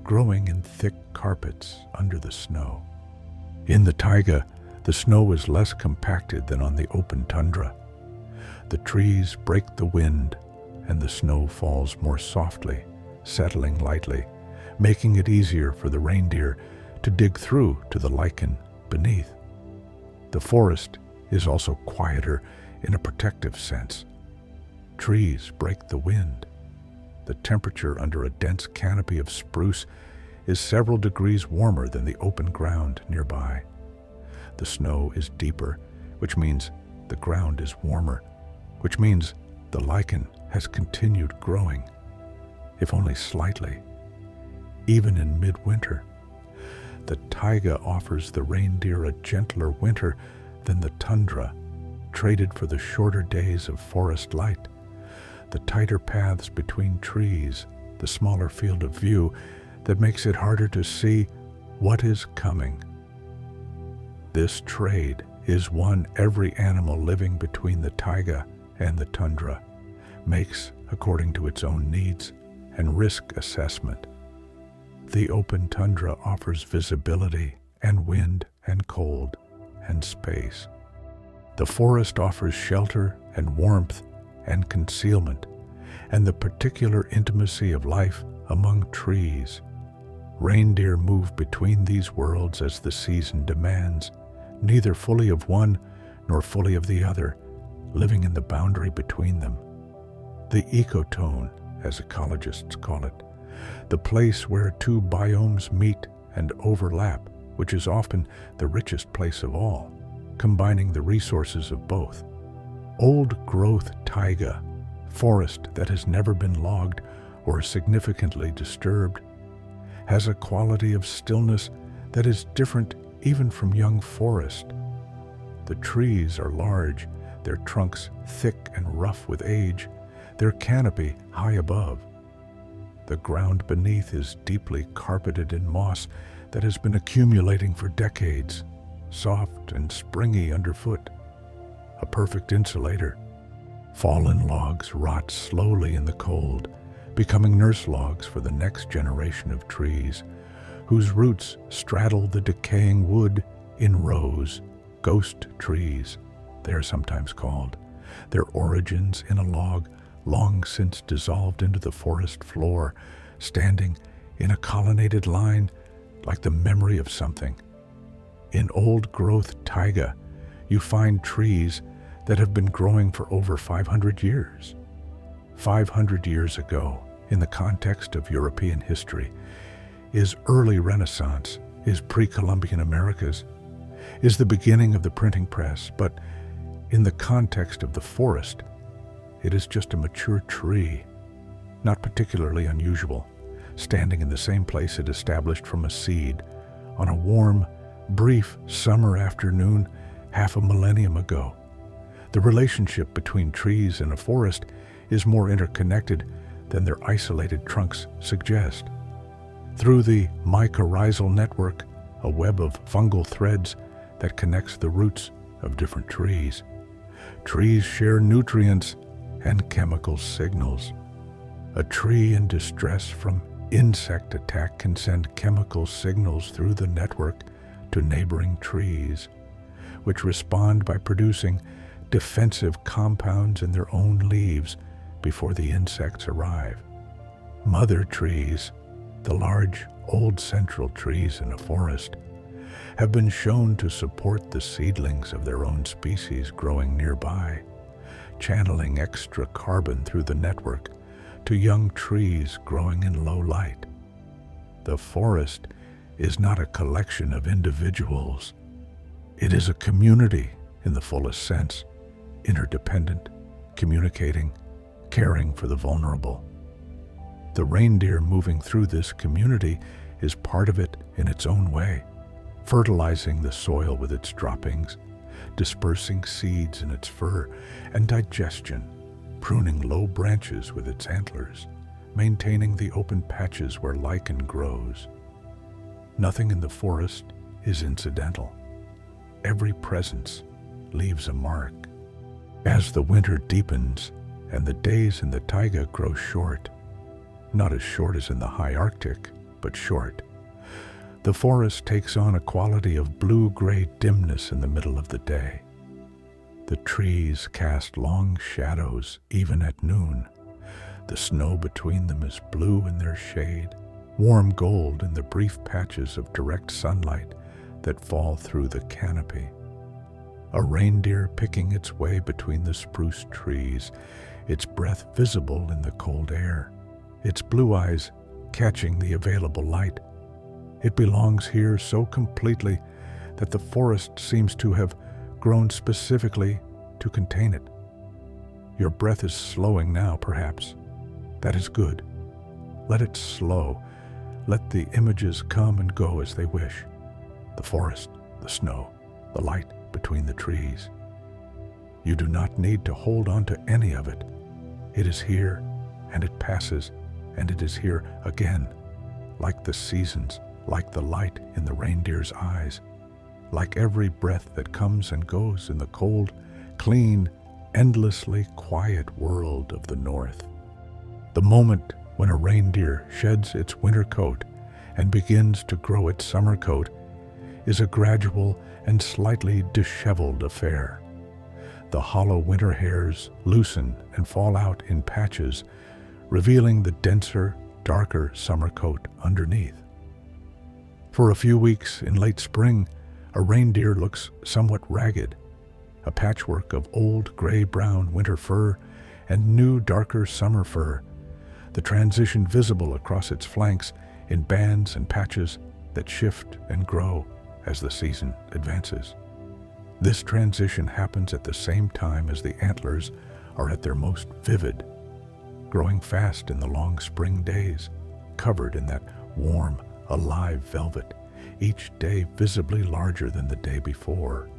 growing in thick carpets under the snow. In the taiga, the snow is less compacted than on the open tundra. The trees break the wind, and the snow falls more softly, settling lightly, making it easier for the reindeer to dig through to the lichen beneath. The forest is also quieter in a protective sense. Trees break the wind. The temperature under a dense canopy of spruce is several degrees warmer than the open ground nearby. The snow is deeper, which means the ground is warmer, which means the lichen has continued growing, if only slightly, even in midwinter. The taiga offers the reindeer a gentler winter than the tundra, traded for the shorter days of forest light, the tighter paths between trees, the smaller field of view that makes it harder to see what is coming. This trade is one every animal living between the taiga and the tundra makes according to its own needs and risk assessment. The open tundra offers visibility and wind and cold and space. The forest offers shelter and warmth and concealment and the particular intimacy of life among trees. Reindeer move between these worlds as the season demands, neither fully of one nor fully of the other, living in the boundary between them. The ecotone, as ecologists call it, the place where two biomes meet and overlap, which is often the richest place of all, combining the resources of both. Old-growth taiga, forest that has never been logged or significantly disturbed, has a quality of stillness that is different even from young forest. The trees are large, their trunks thick and rough with age, their canopy high above. The ground beneath is deeply carpeted in moss that has been accumulating for decades, soft and springy underfoot, a perfect insulator. Fallen logs rot slowly in the cold, becoming nurse logs for the next generation of trees, whose roots straddle the decaying wood in rows, ghost trees, they are sometimes called, their origins in a log long since dissolved into the forest floor, standing in a colonnaded line like the memory of something. In old-growth taiga, you find trees that have been growing for over 500 years. 500 years ago, in the context of European history, is early Renaissance, is pre-Columbian Americas, is the beginning of the printing press, but in the context of the forest, it is just a mature tree, not particularly unusual, standing in the same place it established from a seed on a warm, brief summer afternoon half a millennium ago. The relationship between trees and a forest is more interconnected than their isolated trunks suggest. Through the mycorrhizal network, a web of fungal threads that connects the roots of different trees, trees share nutrients and chemical signals. A tree in distress from insect attack can send chemical signals through the network to neighboring trees, which respond by producing defensive compounds in their own leaves before the insects arrive. Mother trees, the large old central trees in a forest, have been shown to support the seedlings of their own species growing nearby, channeling extra carbon through the network to young trees growing in low light. The forest is not a collection of individuals. It is a community in the fullest sense, interdependent, communicating, caring for the vulnerable. The reindeer moving through this community is part of it in its own way, fertilizing the soil with its droppings, dispersing seeds in its fur, and digestion, pruning low branches with its antlers, maintaining the open patches where lichen grows. Nothing in the forest is incidental. Every presence, leaves a mark. As the winter deepens and the days in the taiga grow short, not as short as in the high Arctic, but short, the forest takes on a quality of blue-gray dimness in the middle of the day. The trees cast long shadows even at noon. The snow between them is blue in their shade, warm gold in the brief patches of direct sunlight that fall through the canopy. A reindeer picking its way between the spruce trees, its breath visible in the cold air, its blue eyes catching the available light. It belongs here so completely that the forest seems to have grown specifically to contain it. Your breath is slowing now, perhaps. That is good. Let it slow. Let the images come and go as they wish. The forest, the snow, the light between the trees. You do not need to hold on to any of it. It is here, and it passes, and it is here again, like the seasons, like the light in the reindeer's eyes, like every breath that comes and goes in the cold, clean, endlessly quiet world of the north. The moment when a reindeer sheds its winter coat and begins to grow its summer coat is a gradual and slightly disheveled affair. The hollow winter hairs loosen and fall out in patches, revealing the denser, darker summer coat underneath. For a few weeks in late spring, a reindeer looks somewhat ragged, a patchwork of old gray-brown winter fur and new darker summer fur, the transition visible across its flanks in bands and patches that shift and grow as the season advances. This transition happens at the same time as the antlers are at their most vivid, growing fast in the long spring days, covered in that warm, alive velvet, each day visibly larger than the day before.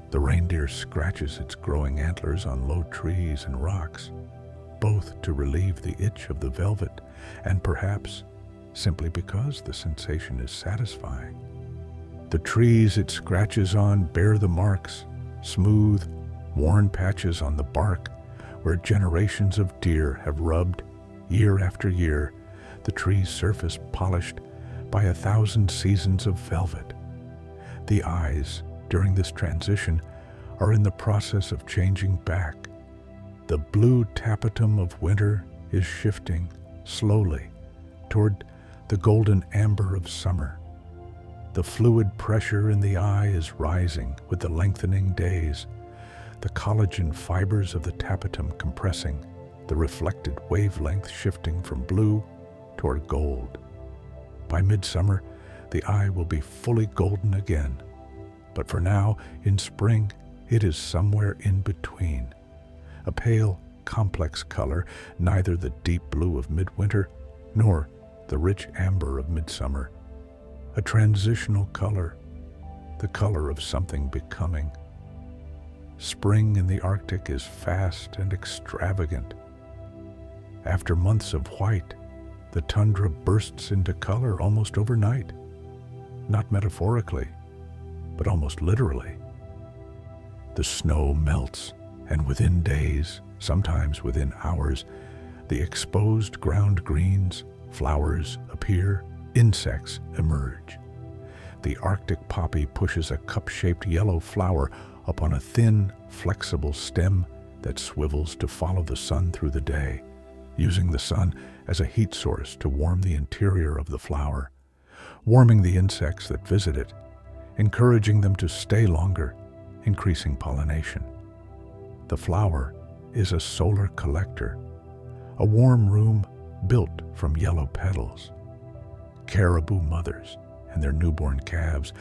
The reindeer scratches its growing antlers on low trees and rocks, both to relieve the itch of the velvet and perhaps simply because the sensation is satisfying. The trees it scratches on bear the marks, smooth, worn patches on the bark where generations of deer have rubbed, year after year, the tree's surface polished by 1,000 seasons of velvet. The eyes, during this transition, are in the process of changing back. The blue tapetum of winter is shifting slowly toward the golden amber of summer. The fluid pressure in the eye is rising with the lengthening days, the collagen fibers of the tapetum compressing, the reflected wavelength shifting from blue toward gold. By midsummer, the eye will be fully golden again, but for now, in spring, it is somewhere in between. A pale, complex color, neither the deep blue of midwinter nor the rich amber of midsummer. A transitional color, the color of something becoming. Spring in the Arctic is fast and extravagant. After months of white, the tundra bursts into color almost overnight. Not metaphorically, but almost literally. The snow melts, and within days, sometimes within hours, the exposed ground greens, flowers appear, insects emerge. The Arctic poppy pushes a cup-shaped yellow flower upon a thin, flexible stem that swivels to follow the sun through the day, using the sun as a heat source to warm the interior of the flower, warming the insects that visit it, encouraging them to stay longer, increasing pollination. The flower is a solar collector, a warm room built from yellow petals. Caribou mothers and their newborn calves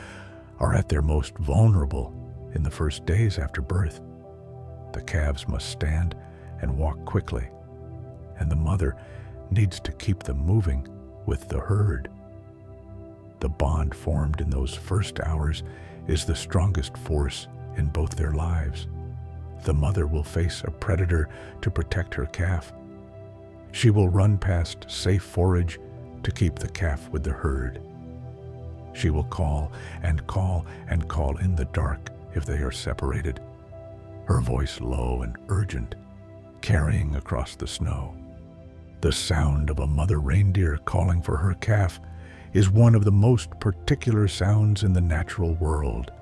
are at their most vulnerable in the first days after birth. The calves must stand and walk quickly, and the mother needs to keep them moving with the herd. The bond formed in those first hours is the strongest force in both their lives. The mother will face a predator to protect her calf. She will run past safe forage to keep the calf with the herd. She will call and call and call in the dark if they are separated, her voice low and urgent, carrying across the snow. The sound of a mother reindeer calling for her calf is one of the most particular sounds in the natural world.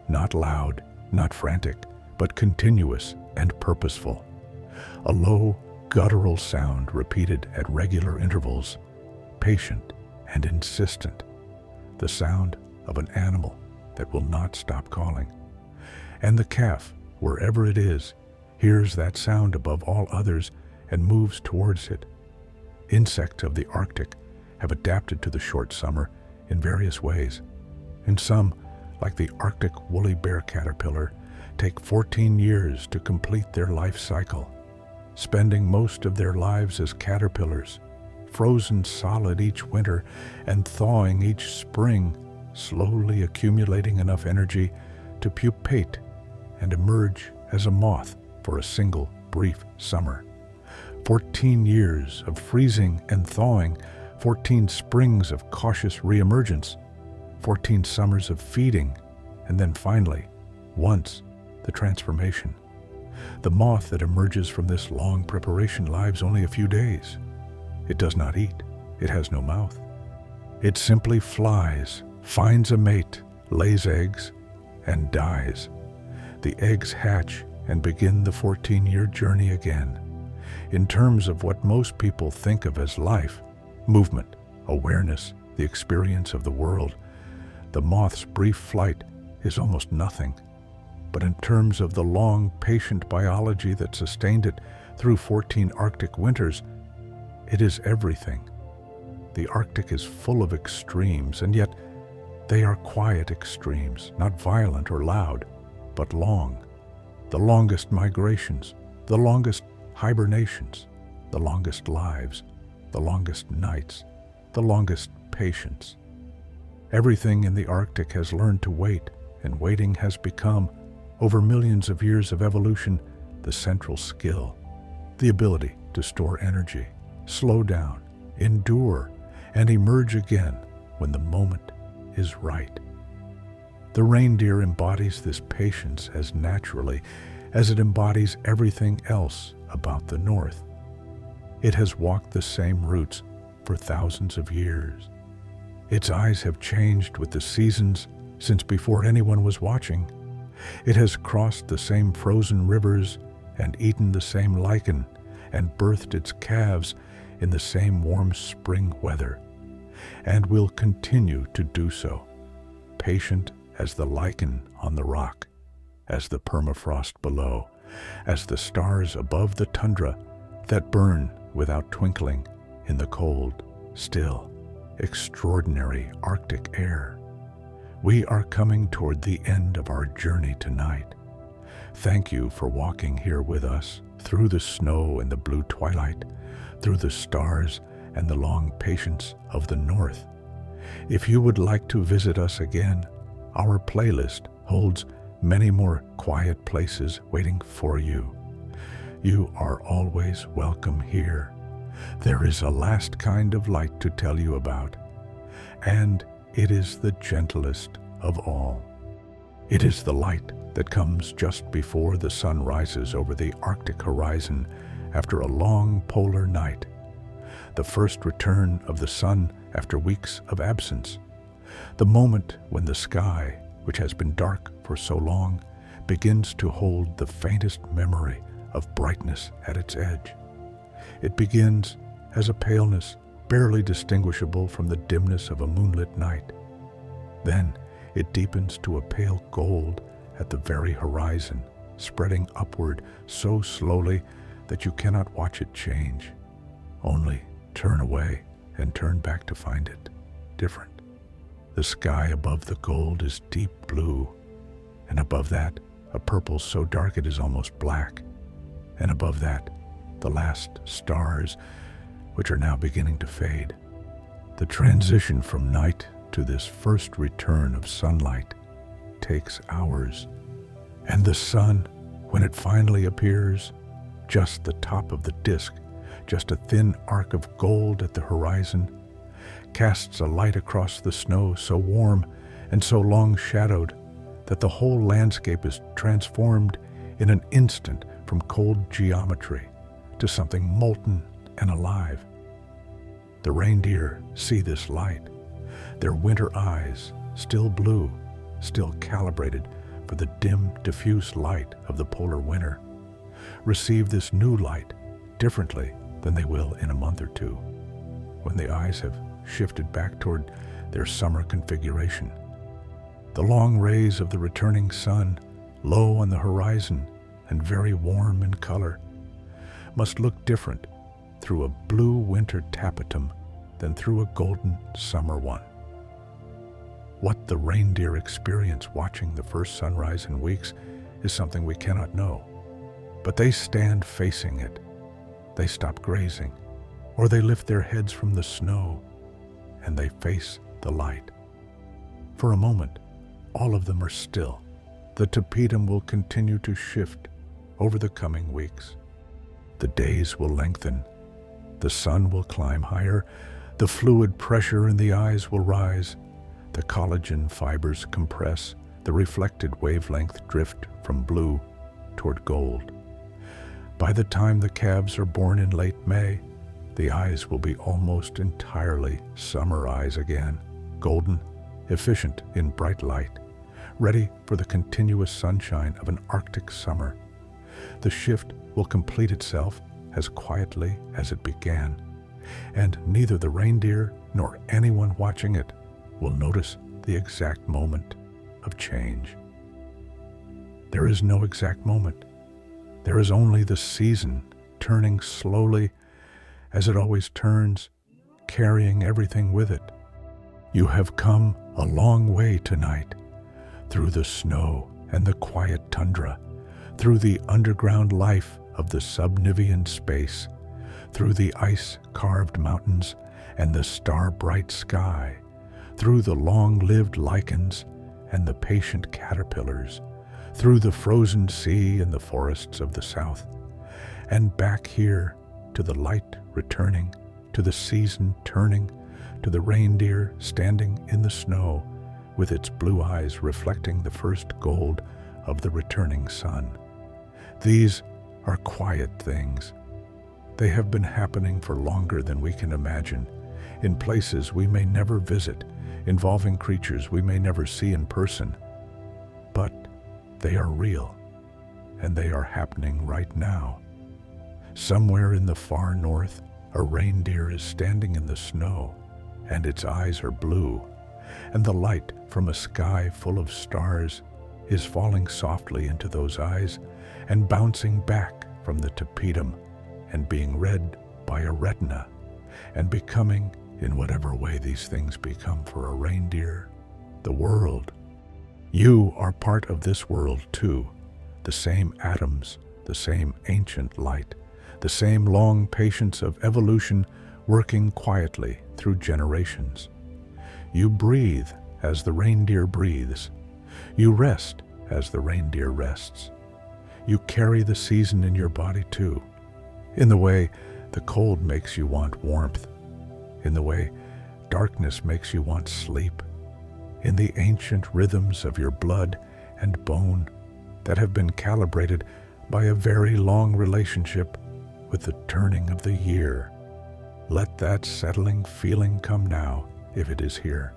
Not loud, not frantic, but continuous and purposeful. A low, guttural sound repeated at regular intervals, patient and insistent. The sound of an animal that will not stop calling. And the calf, wherever it is, hears that sound above all others and moves towards it. Insects of the Arctic have adapted to the short summer in various ways, and some, like the Arctic woolly bear caterpillar, take 14 years to complete their life cycle, spending most of their lives as caterpillars, frozen solid each winter and thawing each spring, slowly accumulating enough energy to pupate and emerge as a moth for a single brief summer. 14 years of freezing and thawing, 14 springs of cautious reemergence, 14 summers of feeding, and then finally, once, the transformation. The moth that emerges from this long preparation lives only a few days. It does not eat. It has no mouth. It simply flies, finds a mate, lays eggs, and dies. The eggs hatch and begin the 14-year journey again. In terms of what most people think of as life, movement, awareness, the experience of the world, the moth's brief flight is almost nothing. But in terms of the long, patient biology that sustained it through 14 Arctic winters, it is everything. The Arctic is full of extremes, and yet they are quiet extremes, not violent or loud, but long. The longest migrations, the longest hibernations, the longest lives, the longest nights, the longest patience. Everything in the Arctic has learned to wait, and waiting has become, over millions of years of evolution, the central skill, the ability to store energy, slow down, endure, and emerge again when the moment is right. The reindeer embodies this patience as naturally as it embodies everything else about the North. It has walked the same routes for thousands of years. Its eyes have changed with the seasons since before anyone was watching. It has crossed the same frozen rivers and eaten the same lichen and birthed its calves in the same warm spring weather, and will continue to do so, patient as the lichen on the rock, as the permafrost below, as the stars above the tundra that burn without twinkling in the cold, still, extraordinary Arctic air. We are coming toward the end of our journey tonight. Thank you for walking here with us through the snow and the blue twilight, through the stars and the long patience of the North. If you would like to visit us again, our playlist holds many more quiet places waiting for you. You are always welcome here. There is a last kind of light to tell you about, and it is the gentlest of all. It is the light that comes just before the sun rises over the Arctic horizon after a long polar night. The first return of the sun after weeks of absence. The moment when the sky, which has been dark for so long, begins to hold the faintest memory of brightness at its edge. It begins as a paleness barely distinguishable from the dimness of a moonlit night. Then it deepens to a pale gold at the very horizon, spreading upward so slowly that you cannot watch it change. Only turn away and turn back to find it different. The sky above the gold is deep blue, and above that, a purple so dark it is almost black, and above that, the last stars, which are now beginning to fade. The transition from night to this first return of sunlight takes hours, and the sun, when it finally appears, just the top of the disk, just a thin arc of gold at the horizon, casts a light across the snow so warm and so long-shadowed that the whole landscape is transformed in an instant from cold geometry to something molten and alive. The reindeer see this light. Their winter eyes, still blue, still calibrated for the dim, diffuse light of the polar winter, receive this new light differently than they will in a month or two, when the eyes have shifted back toward their summer configuration. The long rays of the returning sun, low on the horizon and very warm in color, must look different through a blue winter tapetum than through a golden summer one. What the reindeer experience watching the first sunrise in weeks is something we cannot know, but they stand facing it. They stop grazing, or they lift their heads from the snow, and they face the light. For a moment, all of them are still. The tapetum will continue to shift over the coming weeks. The days will lengthen. The sun will climb higher. The fluid pressure in the eyes will rise. The collagen fibers compress. The reflected wavelength drift from blue toward gold. By the time the calves are born in late May, the eyes will be almost entirely summer eyes again, golden, efficient in bright light, ready for the continuous sunshine of an Arctic summer. The shift will complete itself as quietly as it began, and neither the reindeer nor anyone watching it will notice the exact moment of change. There is no exact moment. There is only the season turning slowly as it always turns, carrying everything with it. You have come a long way tonight, through the snow and the quiet tundra, through the underground life of the subnivean space, through the ice-carved mountains and the star-bright sky, through the long-lived lichens and the patient caterpillars, through the frozen sea and the forests of the south, and back here to the light returning, to the season turning, to the reindeer standing in the snow with its blue eyes reflecting the first gold of the returning sun. These are quiet things. They have been happening for longer than we can imagine, in places we may never visit, involving creatures we may never see in person. But they are real, and they are happening right now. Somewhere in the far north, a reindeer is standing in the snow, and its eyes are blue, and the light from a sky full of stars is falling softly into those eyes and bouncing back from the tapetum and being read by a retina and becoming, in whatever way these things become for a reindeer, the world. You are part of this world too, the same atoms, the same ancient light, the same long patience of evolution working quietly through generations. You breathe as the reindeer breathes. You rest as the reindeer rests. You carry the season in your body too, in the way the cold makes you want warmth, in the way darkness makes you want sleep, in the ancient rhythms of your blood and bone that have been calibrated by a very long relationship with the turning of the year. Let that settling feeling come now, if it is here.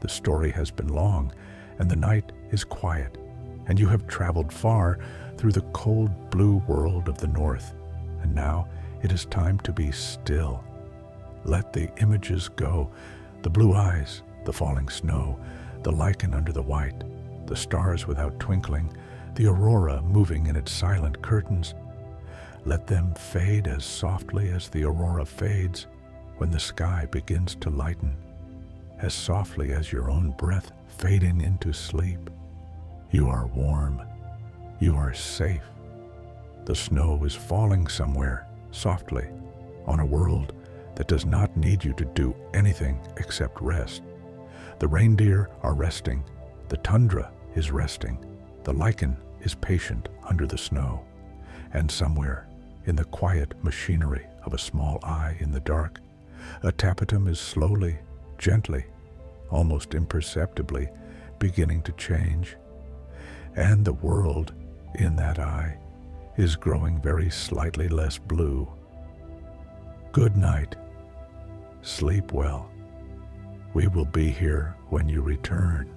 The story has been long, and the night is quiet, and you have traveled far through the cold blue world of the north, and now it is time to be still. Let the images go, the blue eyes, the falling snow, the lichen under the white, the stars without twinkling, the aurora moving in its silent curtains. Let them fade as softly as the aurora fades when the sky begins to lighten, as softly as your own breath fading into sleep. You are warm. You are safe. The snow is falling somewhere, softly, on a world that does not need you to do anything except rest. The reindeer are resting. The tundra is resting. The lichen is patient under the snow. And somewhere, in the quiet machinery of a small eye in the dark, a tapetum is slowly, gently, almost imperceptibly beginning to change, and the world in that eye is growing very slightly less blue. Good night. Sleep well. We will be here when you return.